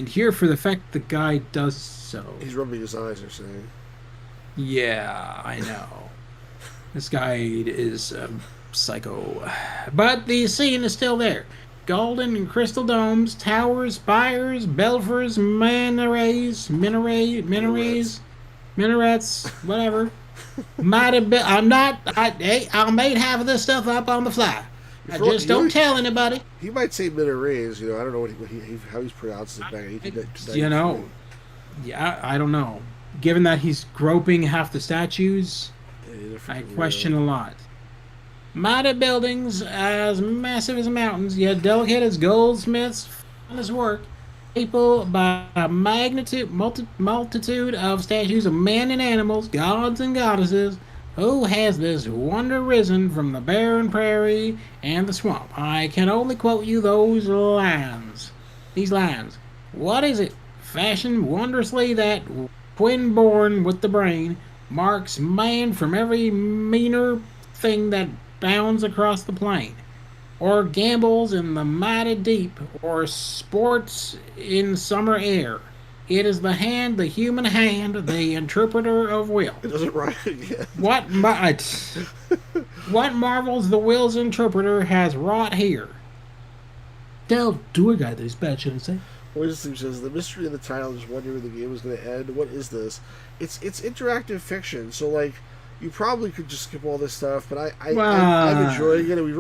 here for the fact the guy does so. He's rubbing his eyes, they're saying. Yeah, I know. This guy is psycho. But the scene is still there. Golden and crystal domes, towers, spires, belfries, minarets, whatever. Might have been. I made half of this stuff up on the fly. I just don't tell anybody. He might say minarets, I don't know how he's pronounced it back in 1893. Yeah, I don't know. Given that he's groping half the statues, I question a lot. Mighty buildings as massive as mountains, yet delicate as goldsmiths' finest work, people by a multitude of statues of men and animals, gods and goddesses. Who has this wonder risen from the barren prairie and the swamp? I can only quote you these lines. What is it? Fashioned wondrously that twin born with the brain marks man from every meaner thing that bounds across the plain, or gambles in the mighty deep, or sports in summer air. It is the hand, the human hand, the interpreter of will. It doesn't rhyme yet. What marvels the will's interpreter has wrought here? Tell tour guide this bad, should I say? Wisdom says the mystery of the title is wondering when the game was going to end. What is this? It's interactive fiction, so you probably could just skip all this stuff, but I'm enjoying it. And we've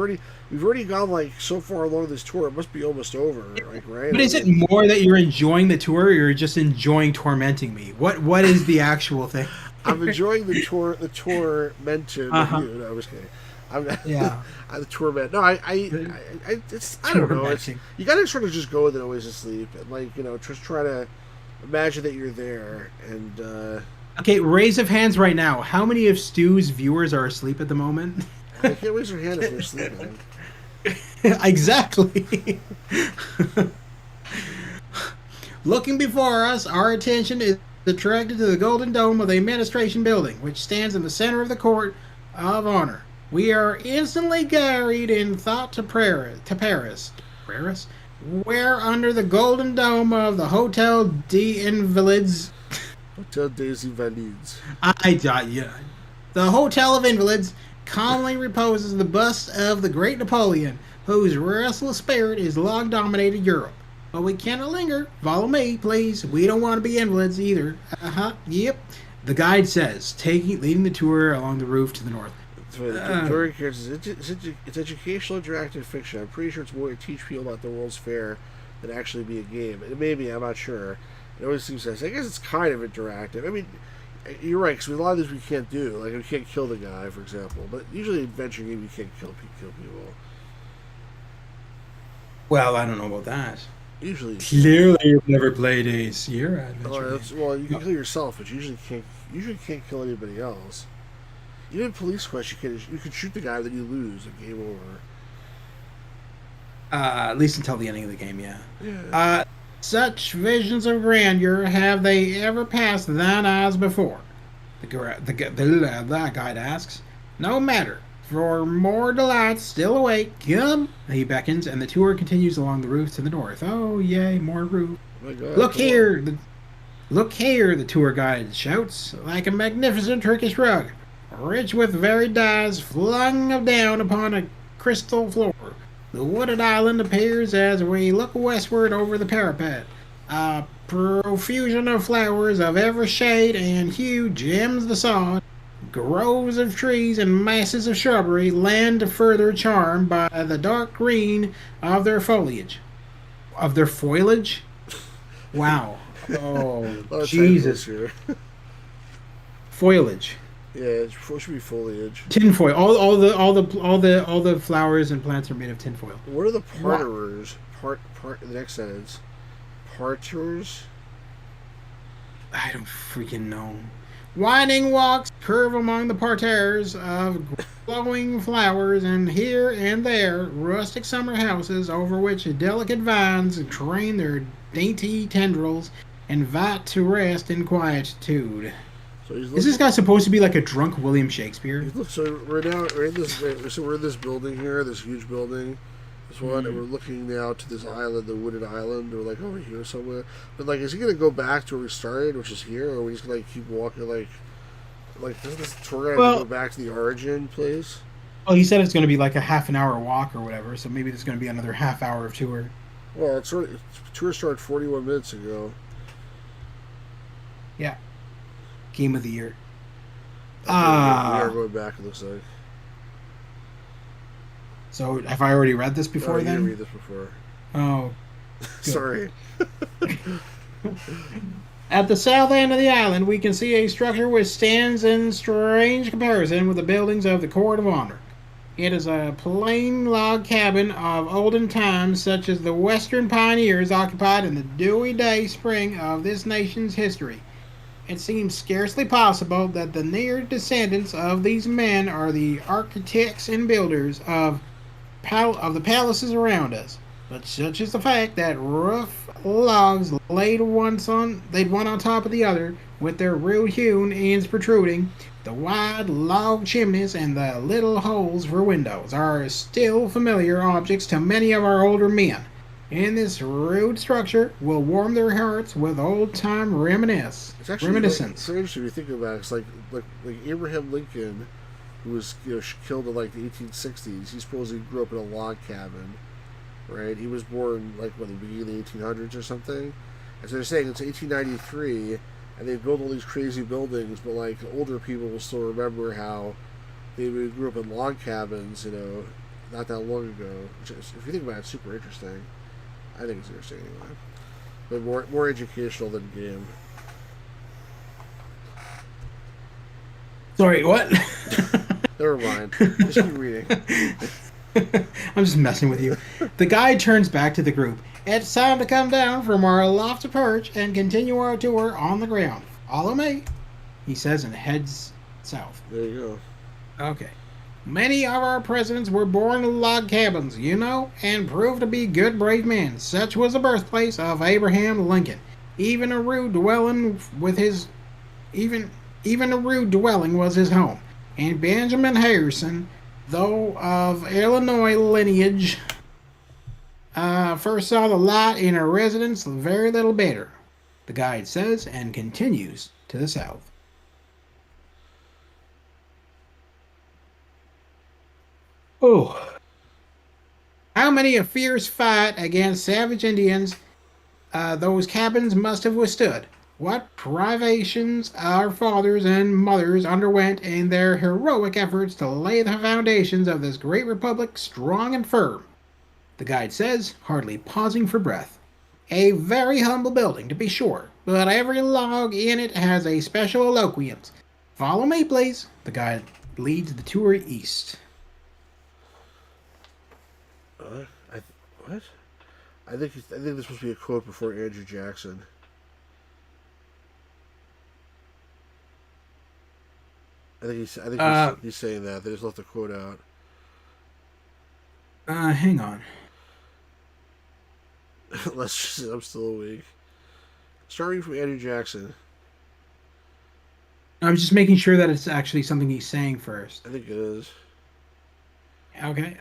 already gone so far along this tour. It must be almost over, right? But is it more that you're enjoying the tour, or you're just enjoying tormenting me? What is the actual thing? I'm enjoying the tour. The tour meant to. Uh-huh. No, I'm just kidding. I'm Yeah. the tour meant. No, I don't know. You gotta sort of just go with it always to sleep, and just try to imagine that you're there and. Okay, raise of hands right now. How many of Stu's viewers are asleep at the moment? I can't raise your hand if you're sleeping. Exactly. Looking before us, our attention is attracted to the golden dome of the administration building, which stands in the center of the Court of Honor. We are instantly carried in thought to Paris, where under the golden dome of the Hotel des Invalides... Hotel des Invalides. The Hotel of Invalids calmly reposes the bust of the great Napoleon, whose restless spirit has long dominated Europe. But we cannot linger. Follow me, please. We don't want to be invalids either. Yep. The guide says, leading the tour along the roof to the north. funny. The Dorian characters, it's educational interactive fiction. I'm pretty sure it's more to teach people about the World's Fair than actually be a game. It may be, I'm not sure. It always seems to. I guess it's kind of interactive. I mean, you're right, because a lot of these we can't do. Like, we can't kill the guy, for example. But usually in adventure game, you can't kill people. Well, I don't know about that. Usually. Clearly, you've never played a Sierra adventure game. Well, you can kill yourself, but you usually can't kill anybody else. Even in Police Quest, you can shoot the guy, then you lose. A game over. At least until the ending of the game, yeah. Yeah. Such visions of grandeur have they ever passed thine eyes before? The guide asks. No matter. For more delights still await, come. He beckons, and the tour continues along the roof to the north. Oh, yay, more roof. Oh my God, Look here, the tour guide shouts, like a magnificent Turkish rug, rich with varied dyes flung down upon a crystal floor. The wooded island appears as we look westward over the parapet. A profusion of flowers of every shade and hue gems the sod. Groves of trees and masses of shrubbery lend further charm by the dark green of their foliage. Of their foliage? Wow. Oh, Jesus. Foliage. Yeah, it should be foliage. Tinfoil. All the flowers and plants are made of tinfoil. What are the parterers? The next sentence. Parters? I don't freaking know. Winding walks curve among the parterres of glowing flowers, and here and there rustic summer houses over which delicate vines train their dainty tendrils and invite to rest in quietude. So is this guy supposed to be like a drunk William Shakespeare? So we're in this building here, this huge building, this one, and we're looking now to this island, the wooded island, or like over here somewhere. But like, is he gonna go back to where we started, which is here, or are we just gonna keep walking? Like does this tour guide have to go back to the origin place? Well, he said it's going to be like a half an hour walk or whatever, so maybe there's going to be another half hour of tour. Well, tour started 41 minutes ago. Yeah. Game of the year. We are going back, it looks like. So, have I already read this before then? You read this before. Oh. Sorry. At the south end of the island, we can see a structure which stands in strange comparison with the buildings of the Court of Honor. It is a plain log cabin of olden times, such as the Western pioneers occupied in the dewy day spring of this nation's history. It seems scarcely possible that the near descendants of these men are the architects and builders of the palaces around us. But such is the fact that rough logs laid one on top of the other, with their rude-hewn ends protruding, the wide log chimneys and the little holes for windows are still familiar objects to many of our older men. And this rude structure will warm their hearts with old-time reminiscence. It's actually it's so interesting if you think about it. It's like Abraham Lincoln, who was killed in like the 1860s. He supposedly grew up in a log cabin. Right, he was born like the beginning of the 1800s or something, and so they're saying it's 1893, and they built all these crazy buildings, but like older people will still remember how they grew up in log cabins, not that long ago. Which is, if you think about it, it's super interesting. I think it's interesting anyway, but more educational than game. Sorry, what? Never mind. Just keep reading. I'm just messing with you. The guide turns back to the group. It's time to come down from our lofty perch and continue our tour on the ground. Follow me, he says, and heads south. There you go. Okay. Many of our presidents were born in log cabins, and proved to be good, brave men. Such was the birthplace of Abraham Lincoln. Even a rude dwelling was his home. And Benjamin Harrison, though of Illinois lineage, first saw the light in a residence very little better, the guide says, and continues to the south. Oh. How many a fierce fight against savage Indians those cabins must have withstood. what privations our fathers and mothers underwent in their heroic efforts to lay the foundations of this great republic strong and firm. The guide says, hardly pausing for breath. A very humble building, to be sure, but every log in it has a special eloquence. Follow me, please. The guide leads the tour east. What? I think this must be a quote before Andrew Jackson. I think he's saying that. They just left the quote out. Hang on. I'm still awake. Starting from Andrew Jackson. I'm just making sure that it's actually something he's saying first. I think it is. Okay.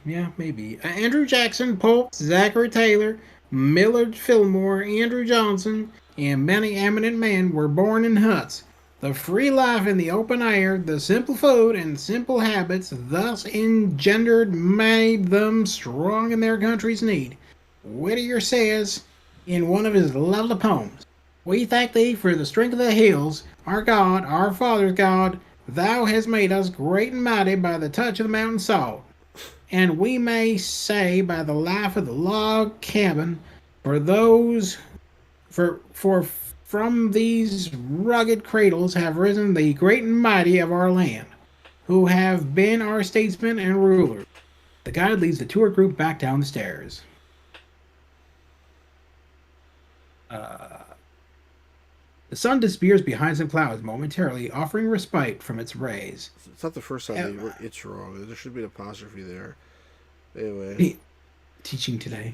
Yeah, maybe. Andrew Jackson, Polk, Zachary Taylor, Millard Fillmore, Andrew Johnson, and many eminent men were born in huts. The free life in the open air, the simple food, and simple habits thus engendered made them strong in their country's need. Whittier says in one of his lovely poems, "We thank thee for the strength of the hills, our God, our father's God. Thou hast made us great and mighty by the touch of the mountain salt. And we may say by the life of the log cabin, for from these rugged cradles have risen the great and mighty of our land, who have been our statesmen and rulers." The guide leads the tour group back down the stairs. The sun disappears behind some clouds momentarily, offering respite from its rays. It's not the first time it's wrong. There should be an apostrophe there. Anyway. Teaching today.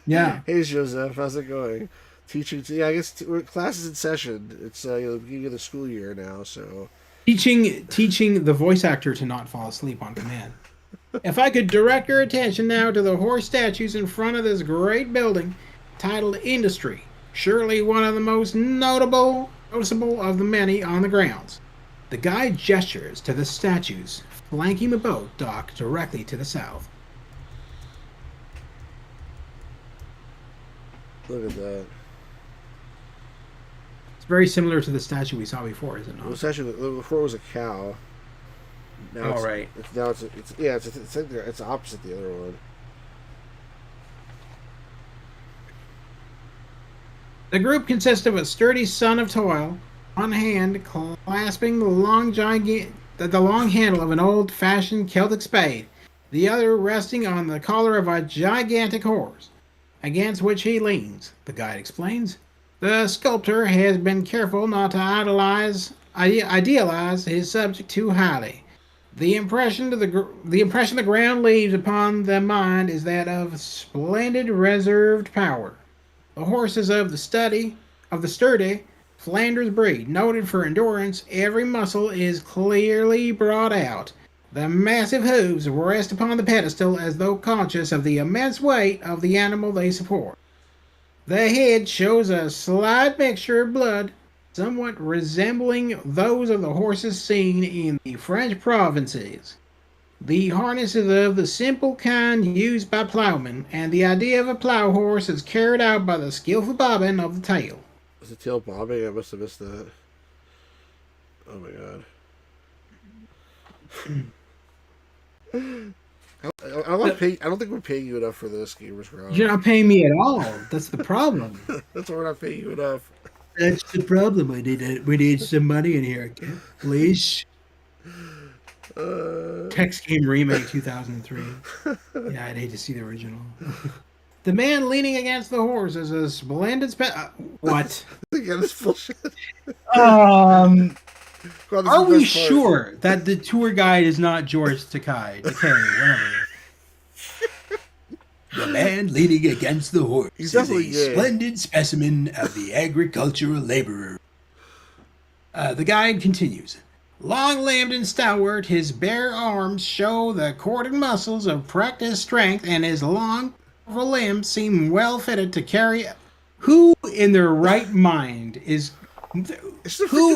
Yeah. Hey, Joseph. How's it going? Teaching. Yeah, I guess class is in session. It's the beginning of the school year now, so. Teaching the voice actor to not fall asleep on command. If I could direct your attention now to the horse statues in front of this great building, titled Industry, surely one of the most noticeable of the many on the grounds. The guide gestures to the statues flanking the boat dock directly to the south. Look at that. It's very similar to the statue we saw before, is it not? Well, the statue before it was a cow. Now right. It's opposite the other one. The group consists of a sturdy son of toil, one hand clasping the long handle of an old-fashioned Celtic spade, the other resting on the collar of a gigantic horse, against which he leans, the guide explains. The sculptor has been careful not to idealize his subject too highly. The impression the ground leaves upon the mind is that of splendid reserved power. The horses of the sturdy Flanders breed, noted for endurance, every muscle is clearly brought out. The massive hooves rest upon the pedestal as though conscious of the immense weight of the animal they support. The head shows a slight mixture of blood, somewhat resembling those of the horses seen in the French provinces. The harness is of the simple kind used by plowmen, and the idea of a plow horse is carried out by the skillful bobbing of the tail. Is the tail bobbing? I must have missed that. Oh my god. I don't think we're paying you enough for this, Gamers Ground. You're not paying me at all. That's the problem. That's why we're not paying you enough. That's the problem. We need some money in here, please. Tex Game Remake 2003. Yeah, I'd hate to see the original. The man leaning against the horse is a splendid what? Yeah, this bullshit. Are we sure that the tour guide is not George Takei? Whatever. The man leaning against the horse is a splendid specimen of the agricultural laborer. The guide continues. Long-limbed and stalwart, his bare arms show the corded muscles of practiced strength, and his long, powerful limbs seem well fitted to carry. Who in their right mind is? Who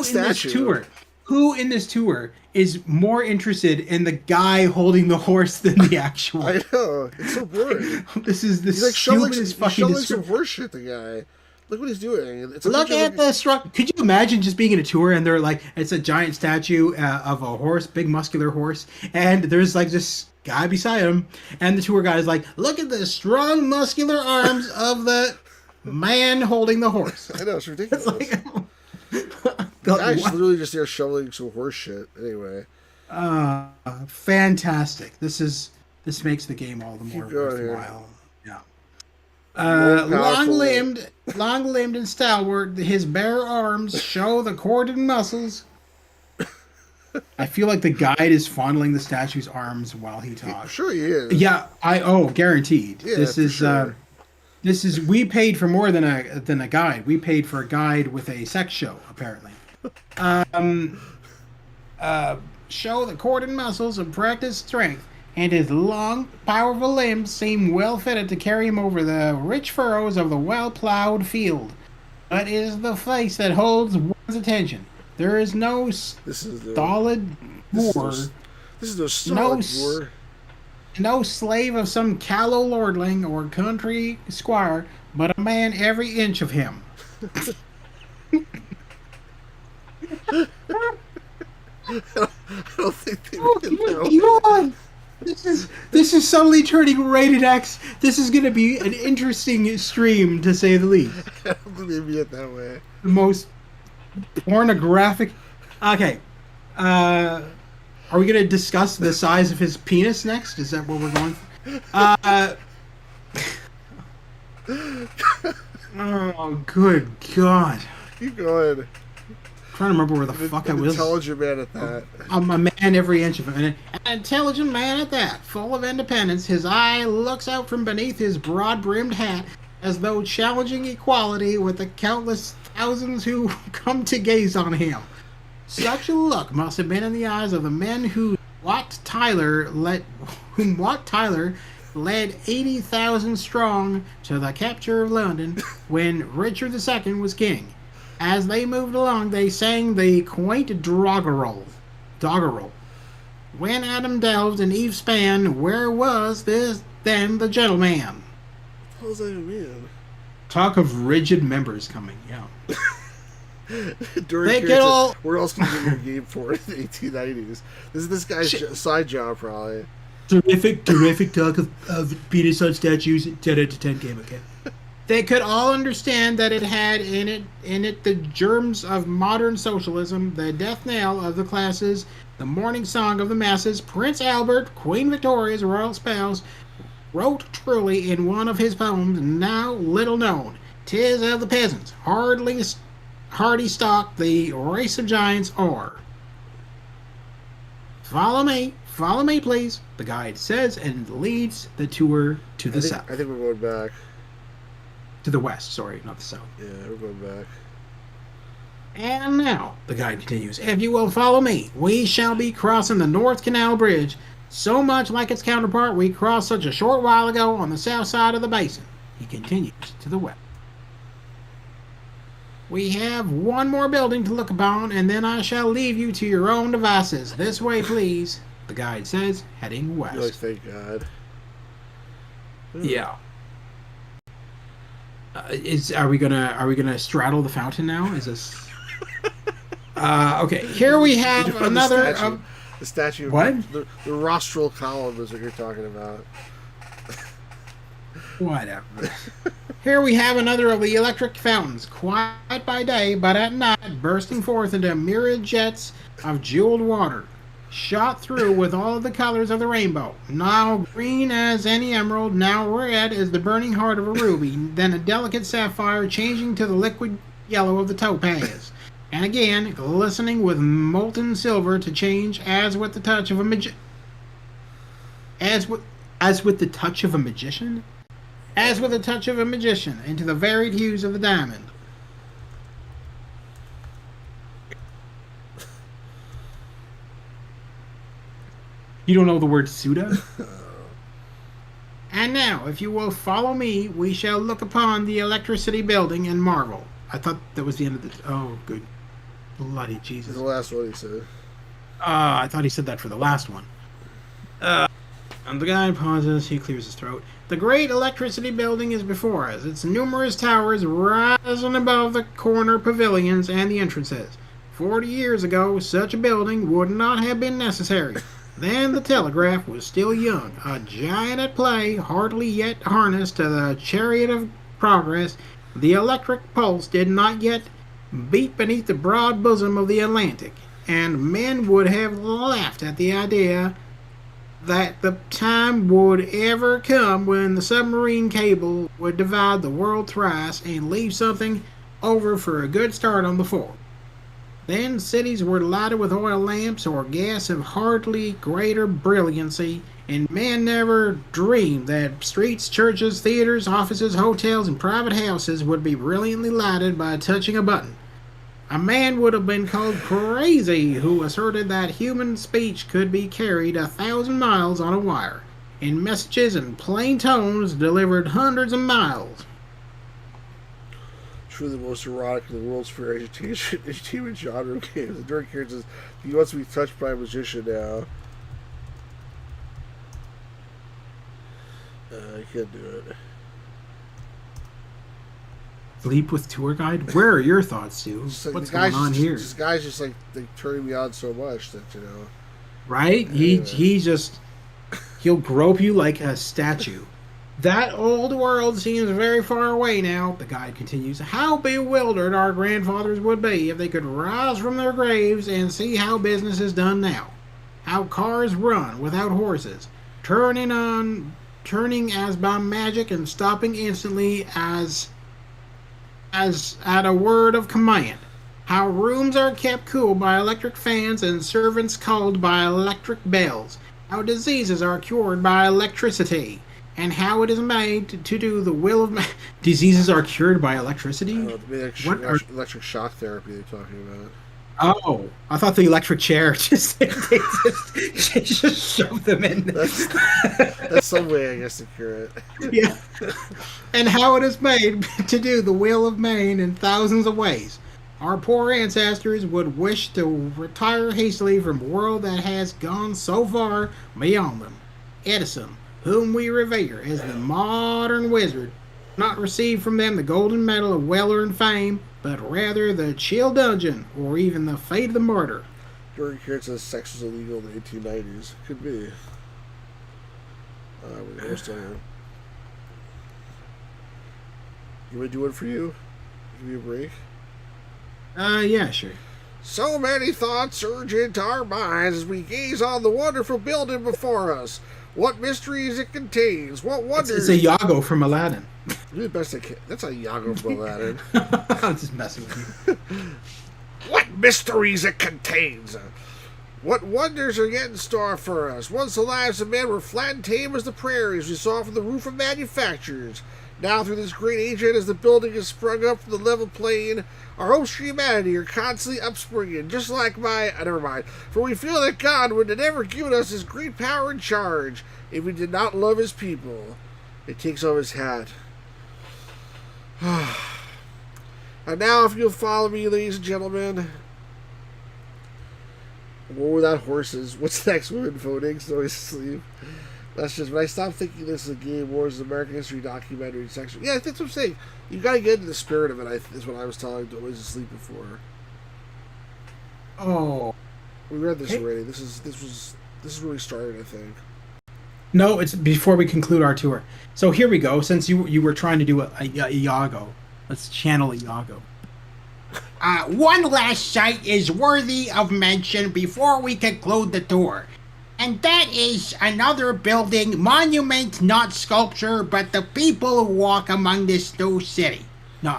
in this tour is more interested in the guy holding the horse than the actual? I know, it's so boring. This is the He's like stupidest fucking shoveling some horse shit. The guy. Look what he's doing. It's Look at the structure. Could you imagine just being in a tour and they're like, it's a giant statue of a horse, big muscular horse, and there's like this guy beside him, and the tour guide is like, look at the strong muscular arms of the man holding the horse. I know, it's ridiculous. It's The guy's literally just there shoveling some horse shit. Anyway. Fantastic. This makes the game all the more worthwhile. Yeah. Long-limbed and stalwart, his bare arms show the corded muscles. I feel like the guide is fondling the statue's arms while he talks. Sure he is. Yeah, guaranteed. Yeah, This is we paid for more than a guide. We paid for a guide with a sex show, apparently. Show the corded muscles and practice strength, and his long, powerful limbs seem well fitted to carry him over the rich furrows of the well-plowed field. But it is the face that holds one's attention. There is no stolid boor. This is no stolid boor. No slave of some callow lordling or country squire, but a man every inch of him. I don't think they know. You know, this is suddenly turning rated X. This is going to be an interesting stream, to say the least. I don't think they mean it that way. The most pornographic. Okay. Are we going to discuss the size of his penis next? Is that what we're going for? Oh, good God. Keep going. I'm trying to remember where the fuck I was. Intelligent man at that. I'm a man every inch of it. An intelligent man at that, full of independence. His eye looks out from beneath his broad-brimmed hat as though challenging equality with the countless thousands who come to gaze on him. Such a look must have been in the eyes of the men whom Wat Tyler led 80,000 strong to the capture of London when Richard II was king. As they moved along, they sang the quaint doggerel. When Adam delved and Eve span, where was this then the gentleman? What does that even mean? Talk of rigid members coming, yeah. During They all... where else can you get your game for in the 1890s? This is this guy's side job, probably. Terrific talk of penis on statues. 10 out of 10 game, okay. They could all understand that it had in it the germs of modern socialism, the death knell of the classes, the morning song of the masses. Prince Albert, Queen Victoria's royal spouse, wrote truly in one of his poems, now little known, "'Tis of the peasants, hardy stock, the race of giants are." Follow me, please, the guide says, and leads the tour to the south. I think we're going back. To the west, sorry, not the south. Yeah, we're going back. And now, the guide continues, if you will follow me, we shall be crossing the North Canal Bridge, so much like its counterpart we crossed such a short while ago on the south side of the basin. He continues to the west. We have one more building to look upon, and then I shall leave you to your own devices. This way, please, the guide says, heading west. Really, thank God. Yeah. Are we gonna straddle the fountain now? Is this? Okay. Here we have another. The statue. What? The rostral column is what you're talking about. Whatever. Here we have another of the electric fountains, quiet by day, but at night bursting forth into myriad jets of jeweled water, shot through with all of the colors of the rainbow. Now green as any emerald, now red as the burning heart of a ruby, then a delicate sapphire changing to the liquid yellow of the topaz, and again glistening with molten silver to change as with the touch of a magician. As with the touch of a magician? As with the touch of a magician, into the varied hues of the diamond. You don't know the word Suda? And now, if you will follow me, we shall look upon the electricity building and marvel. I thought that was the end of the... Oh, good. Bloody Jesus. The last one he said. I thought he said that for the last one. And the guy pauses, he clears his throat. The great electricity building is before us, its numerous towers rising above the corner pavilions and the entrances. 40 years ago, such a building would not have been necessary. Then the telegraph was still young, a giant at play, hardly yet harnessed to the chariot of progress. The electric pulse did not yet beat beneath the broad bosom of the Atlantic, and men would have laughed at the idea that the time would ever come when the submarine cable would divide the world thrice and leave something over for a good start on the fourth. Then cities were lighted with oil lamps or gas of hardly greater brilliancy, and men never dreamed that streets, churches, theaters, offices, hotels, and private houses would be brilliantly lighted by touching a button. A man would have been called crazy who asserted that human speech could be carried 1,000 miles on a wire, and messages in plain tones delivered hundreds of miles. Truly the most erotic in the world's fair entertainment genre games. The Dirk here says he wants to be touched by a magician now. I can't do it. Sleep with tour guide? Where are your thoughts, Stu? Like What's going on here? This guy's just like turning me on so much that, you know. Right? He'll grope you like a statue. That old world seems very far away now, the guide continues. How bewildered our grandfathers would be if they could rise from their graves and see how business is done now. How cars run without horses, turning as by magic and stopping instantly as at a word of command. How rooms are kept cool by electric fans and servants called by electric bells. How diseases are cured by electricity. And how it is made to do the will of man. Diseases are cured by electricity? Electric shock therapy they're talking about. Oh, I thought the electric chair just shoved them in. That's some way, I guess, to cure it. Yeah. And how it is made to do the will of man in thousands of ways. Our poor ancestors would wish to retire hastily from a world that has gone so far beyond them. Edison, whom we revere as the modern wizard, not received from them the golden medal of well-earned fame, but rather the chill dungeon, or even the fate of the martyr. During here says sex was illegal in the 1890s. Could be. We're still here. You want to do it for you? Give me a break? Yeah, sure. So many thoughts surge into our minds as we gaze on the wonderful building before us. What mysteries it contains. What wonders. It's a Iago from Aladdin. Do the best I can. That's a Iago from Aladdin. I'm just messing with you. What mysteries it contains. What wonders are yet in store for us. Once the lives of men were flat and tame as the prairies we saw from the roof of manufacturers. Now through this great age, as the building has sprung up from the level plain, our hopes for humanity are constantly upspringing, just like never mind. For we feel that God would have never given us his great power and charge if we did not love his people. It takes off his hat. And now, if you'll follow me, ladies and gentlemen. War without horses. What's next? Women voting, so he's asleep. That's just, when I stopped thinking this is a game, Wars is an American history documentary section. Yeah, that's what I'm saying. You gotta get into the spirit of it, is what I was telling him. Always asleep before. Oh. We read this already. This is where we started, I think. No, it's before we conclude our tour. So here we go. Since you were trying to do a Iago, let's channel Iago. One last sight is worthy of mention before we conclude the tour. And that is another building, monument, not sculpture, but the people who walk among this new city. No,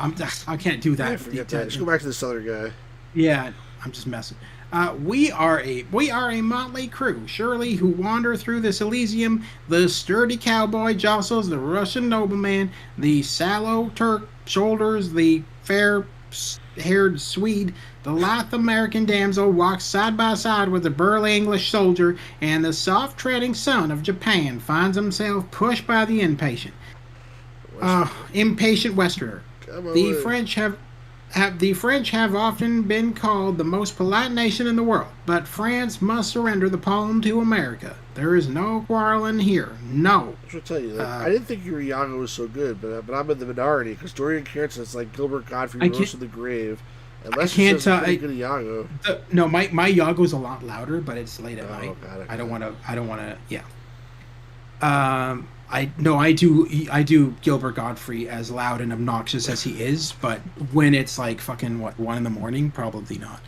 I can't do that. Yeah, forget that. Just go back to this other guy. Yeah, I'm just messing. We are a motley crew, surely, who wander through this Elysium. The sturdy cowboy jostles the Russian nobleman, the sallow Turk shoulders the fair-haired Swede, the lithe American damsel walks side by side with the burly English soldier, and the soft-treading son of Japan finds himself pushed by the impatient Westerner. The French have The French have often been called the most polite nation in the world, but France must surrender the palm to America. There is no quarreling here. No. I should tell you that I didn't think your Iago was so good, but I'm in the minority because Dorian Cairns is like Gilbert Godfrey rose from the grave. Unless you says pretty good Iago. No, my Iago's a lot louder, but it's late at night. Got it. I don't want to. Yeah. I do Gilbert Godfrey as loud and obnoxious as he is, but when it's like fucking 1 in the morning, probably not,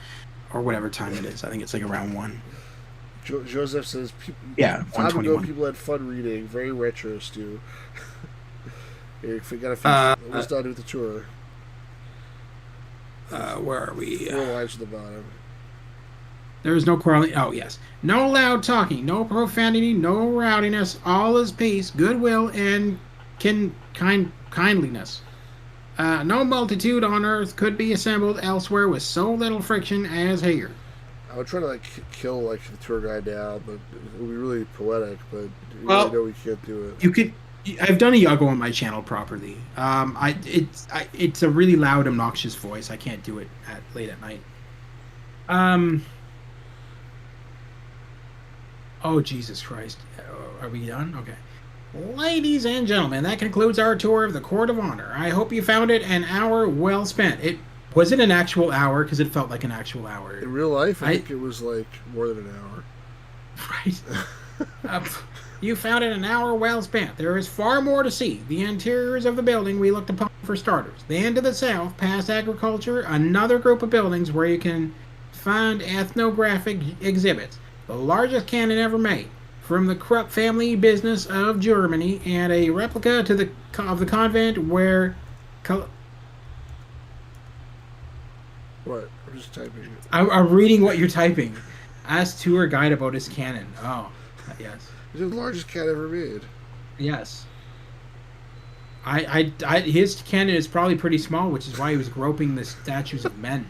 or whatever time it is. I think it's like around 1. Joseph says, time ago people had fun reading. Very retro, Stu. If we got a few, almost done with the tour. Where are we? 4 lines at the bottom. There is no quarreling. Oh, yes. No loud talking, no profanity, no rowdiness. All is peace, goodwill, and kindliness. No multitude on earth could be assembled elsewhere with so little friction as here. I would try to kill the tour guide now, but it would be really poetic. But well, know we can't do it. You could. I've done Iago on my channel properly. It's a really loud, obnoxious voice. I can't do it late at night. Oh, Jesus Christ. Are we done? Okay. Ladies and gentlemen, that concludes our tour of the Court of Honor. I hope you found it an hour well spent. Was it an actual hour? Because it felt like an actual hour. In real life, I think it was like more than an hour. Right. You found it an hour well spent. There is far more to see. The interiors of the building we looked upon for starters. The end to the south, past agriculture, another group of buildings where you can find ethnographic exhibits. The largest cannon ever made, from the Krupp family business of Germany, and a replica of the convent where... What? I'm just typing. I'm reading what you're typing. Ask tour guide about his cannon. Oh, yes. It's the largest cannon ever made. Yes. His cannon is probably pretty small, which is why he was groping the statues of men.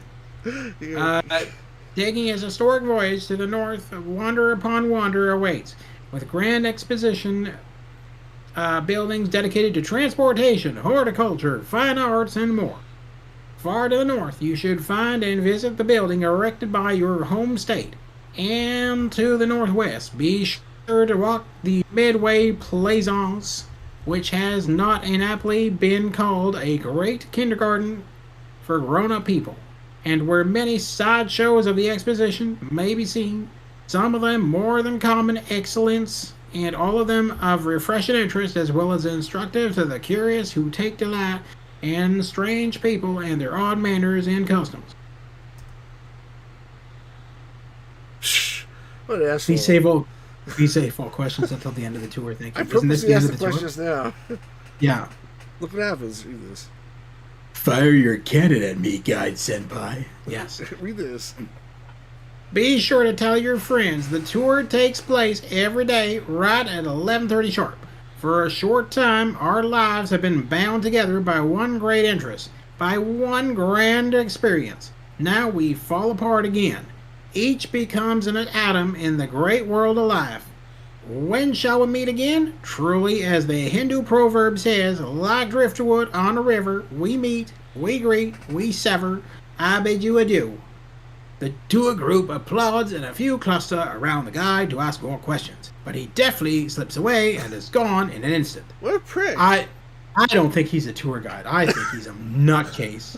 Taking his historic voyage to the north, wonder upon wonder awaits, with grand exposition buildings dedicated to transportation, horticulture, fine arts, and more. Far to the north, you should find and visit the building erected by your home state. And to the northwest, be sure to walk the Midway Plaisance, which has not inaptly been called a great kindergarten for grown-up people, and where many side shows of the exposition may be seen, some of them more than common excellence, and all of them of refreshing interest as well as instructive to the curious who take delight in strange people and their odd manners and customs. What an asshole. Please save all questions until the end of the tour. Thank you. I purposely asked the questions now. Yeah. Look what happens. Read this. Fire your cannon at me, Guide Senpai. Yes. Read this. Be sure to tell your friends the tour takes place every day right at 11:30 sharp. For a short time, our lives have been bound together by one great interest, by one grand experience. Now we fall apart again. Each becomes an atom in the great world of life. When shall we meet again? Truly, as the Hindu proverb says, like driftwood on a river, we meet, we greet, we sever. I bid you adieu. The tour group applauds and a few cluster around the guide to ask more questions. But he deftly slips away and is gone in an instant. What a prick. I don't think he's a tour guide. I think he's a nutcase.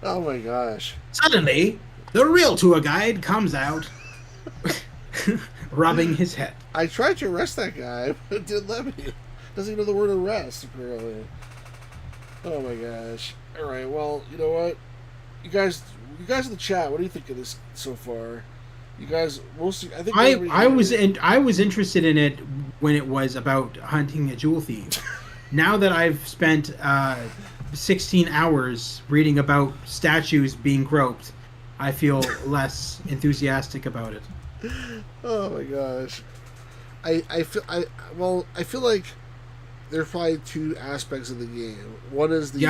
Oh my gosh. Suddenly, the real tour guide comes out, rubbing his head. I tried to arrest that guy, but it didn't let me. Doesn't even know the word arrest, apparently. Oh my gosh. Alright, well, you know what? You guys in the chat, what do you think of this so far? You guys, we'll see. I think I was interested in it when it was about hunting a jewel thief. Now that I've spent 16 hours reading about statues being groped, I feel less enthusiastic about it. Oh my gosh. I feel like there are probably two aspects of the game. One is the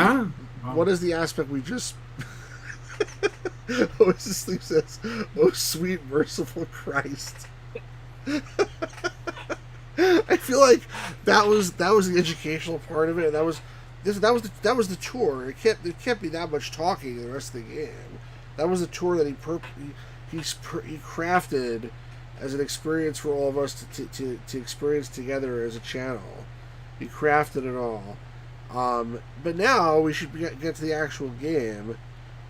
aspect we just Oasis Sleep says, "Oh sweet merciful Christ." I feel like that was the educational part of it, and that was that was the tour. There can't be that much talking in the rest of the game. That was the tour that he crafted as an experience for all of us to experience together as a channel. He crafted it all. But now we should get to the actual game.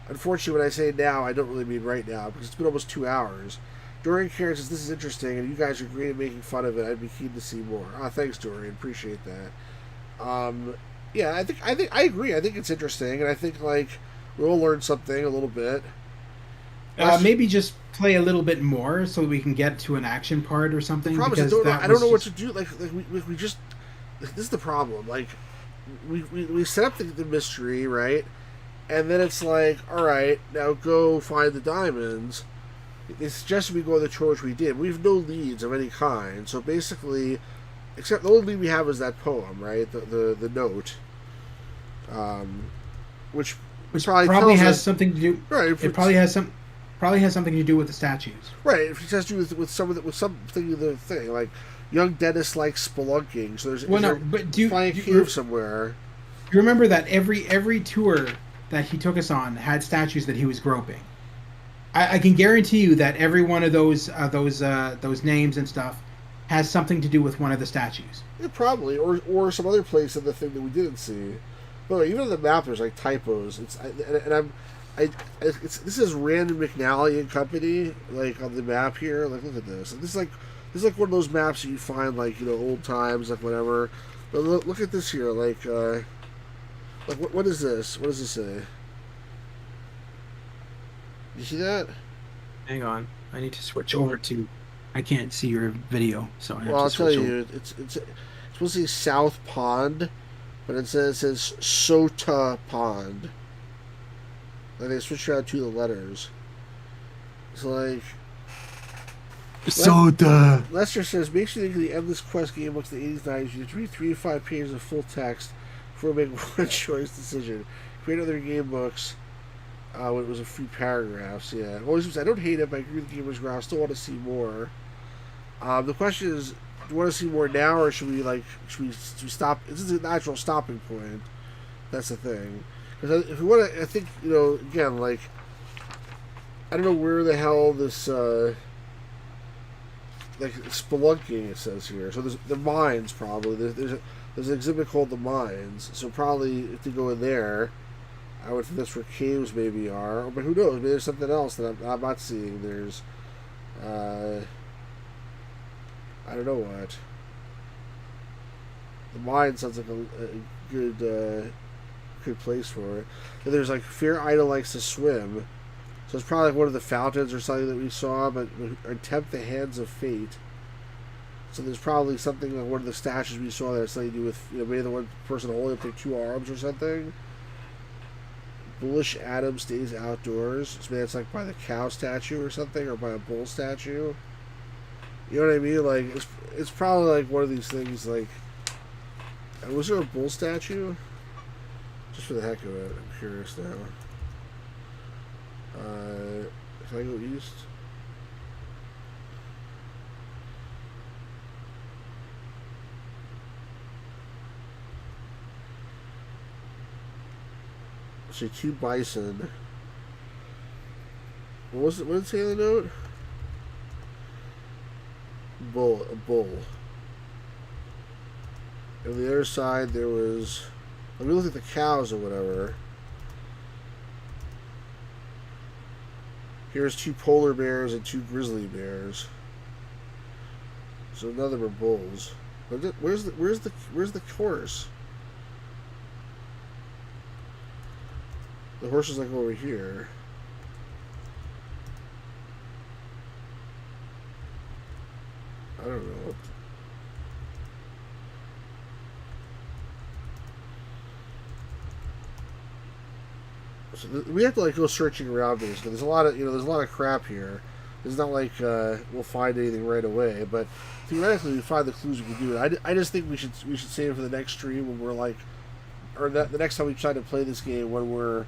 Unfortunately, when I say now, I don't really mean right now, because it's been almost 2 hours. Dorian Karen says, this is interesting, and you guys are great at making fun of it. I'd be keen to see more. Thanks, Dorian. Appreciate that. Yeah, I think I agree. I think it's interesting, and I think, like, we'll learn something a little bit. Maybe just play a little bit more so we can get to an action part or something. I don't know what to do. Like we just... This is the problem. Like, we set up the mystery, right? And then it's like, all right, now go find the diamonds. They suggested we go on the tour, which we did. We have no leads of any kind. So basically, except the only lead we have is that poem, right? The note. Which probably has something to do... Right. It probably has something to do with the statues. Right. If it has to do with something of the thing, like young Dennis likes spelunking, so there's find a cave somewhere. You remember that every tour that he took us on had statues that he was groping. I can guarantee you that every one of those names and stuff has something to do with one of the statues. Yeah, probably, or some other place in the thing that we didn't see. But even on the map, there's like typos. This is Random McNally and Company, like on the map here. Like, look at this. This is like one of those maps that you find, like, you know, old times, like whatever. But look at this here, like what is this? What does this say? You see that? Hang on, I need to switch over to. I can't see your video, so I have I'll to tell switch you, over. it's supposed to say South Pond, but it says Sota Pond. Like they switched out two of the letters. It's like. Soda. Lester says, make sure you think of the endless quest game looks the 80s, 90s. You have to read 3 to 5 pages of full text before making one choice decision. Create other game books when it was a few paragraphs. Yeah. Always, I don't hate it, but I agree with the gamer's ground. I still want to see more. The question is, do you want to see more now, or should we stop? This is a natural stopping point. That's the thing. Because if we want to, I think, you know, again, like, I don't know where the hell this. Like spelunking, it says here. So there's the mines, probably. There's an exhibit called the mines. So probably if you go in there, I would think that's where caves maybe are. But who knows? Maybe there's something else that I'm not seeing. There's, I don't know what. The mine sounds like a good place for it. And there's like Fear Ida likes to swim. So it's probably like one of the fountains or something that we saw, but attempt the hands of fate. So there's probably something like one of the stashes we saw that has something to do with, you know, maybe the one person holding up their 2 arms or something. Bullish Adam stays outdoors. So maybe it's like by the cow statue or something, or by a bull statue. You know what I mean? Like it's probably like one of these things. Like, was there a bull statue? Just for the heck of it, I'm curious now. If I go east, let's see, 2 bison. What was it? What did it say on the note? A bull. And on the other side, there was. Let me look at the cows or whatever. Here's 2 polar bears and 2 grizzly bears. So none of them are bulls. Where's the horse? The horse is like over here. I don't know. So we have to like go searching around this. There's a lot of crap here. It's not like we'll find anything right away, but theoretically we find the clues we can do it. I just think we should save it for the next stream when we're like, or the next time we try to play this game when we're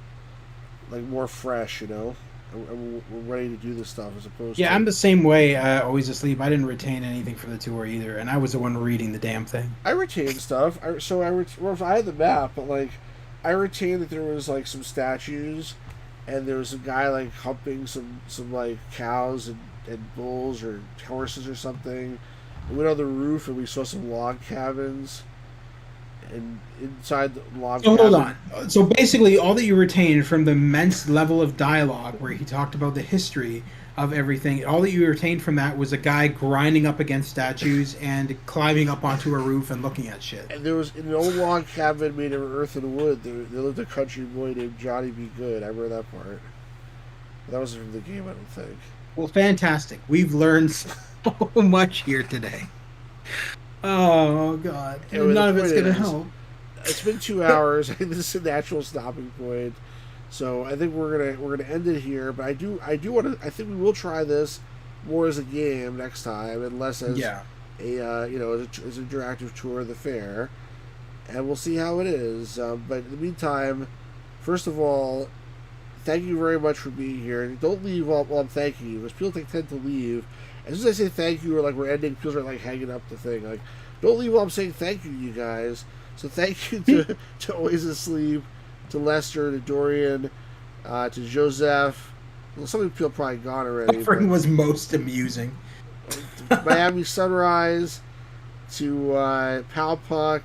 like more fresh, you know. and we're ready to do this stuff as opposed Yeah, to... I'm the same way. Always asleep. I didn't retain anything for the tour either, and I was the one reading the damn thing. I retained stuff. I had the map, but like I retained that there was like some statues, and there was a guy like humping some like cows and bulls or horses or something. We went on the roof and we saw some log cabins, and inside the log So cabin... hold on. So basically, all that you retained from the immense level of dialogue where he talked about the history of everything, all that you retained from that was a guy grinding up against statues and climbing up onto a roof and looking at shit. And there was in an old log cabin made of earth and wood. There lived a country boy named Johnny Be Good. I remember that part. That wasn't from the game, I don't think. Well, fantastic. We've learned so much here today. Oh, God. Anyway, None of the it's point going to is, help. It's been 2 hours. I think this is a natural stopping point. So I think we're gonna end it here. But I do want to. I think we will try this more as a game next time, and less as a as an interactive tour of the fair. And we'll see how it is. But in the meantime, first of all, thank you very much for being here. And don't leave while I'm thanking you, because people tend to leave. As soon as I say thank you or like we're ending, people are like hanging up the thing. Like, don't leave while I'm saying thank you to you guys. So thank you to Always Asleep, to Lester, to Dorian, to Joseph. Well, some of the people are probably gone already. Suffering was most amusing. To Miami Sunrise, to Pal Puck,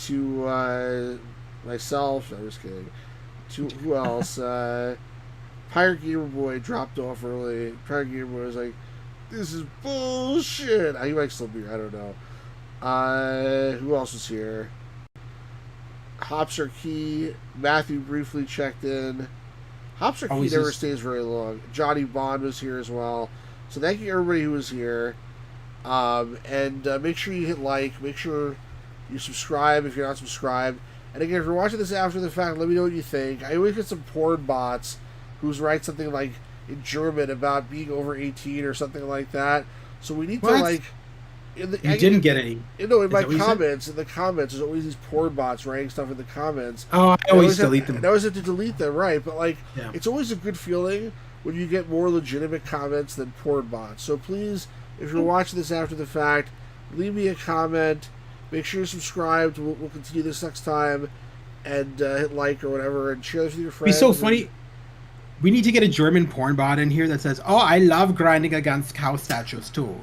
to myself. No, I'm just kidding. To who else? Pirate Gamer Boy dropped off early. Pirate Gamer Boy was like, "This is bullshit." He might still be here. I don't know. Who else was here? Hopser Key. Matthew briefly checked in. Hopser Key never stays very long. Johnny Bond was here as well. So thank you everybody who was here. And make sure you hit like. Make sure you subscribe if you're not subscribed. And again, if you're watching this after the fact, let me know what you think. I always get some porn bots who write something like in German about being over 18 or something like that. So we need to like... didn't get any. In my comments, in the comments, there's always these porn bots writing stuff in the comments. Oh, I always delete them. I always have to delete them, right? But like, yeah. It's always a good feeling when you get more legitimate comments than porn bots. So please, if you're watching this after the fact, leave me a comment. Make sure you're subscribed. We'll continue this next time, and hit like or whatever, and share this with your friends. It'd be so funny. We need to get a German porn bot in here that says, "Oh, I love grinding against cow statues too."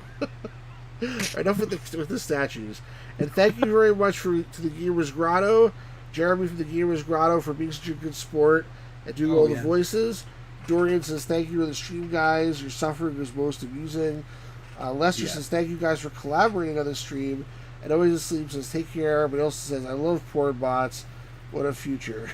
Enough with the statues. And thank you very much to the Gamers Grotto, Jeremy from the Gamers Grotto, for being such a good sport and doing all the voices. Dorian says thank you to the stream guys. Your suffering was most amusing. Lester says thank you guys for collaborating on the stream. And Always Asleep says take care. But he also says I love porn bots. What a future.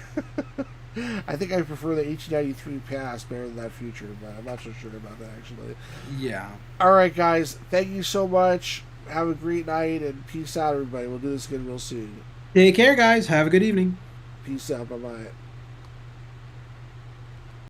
I think I prefer the 1893 past better than that future, but I'm not so sure about that actually. Yeah. All right, guys. Thank you so much. Have a great night and peace out, everybody. We'll do this again real soon. Take care, guys. Have a good evening. Peace out. Bye-bye.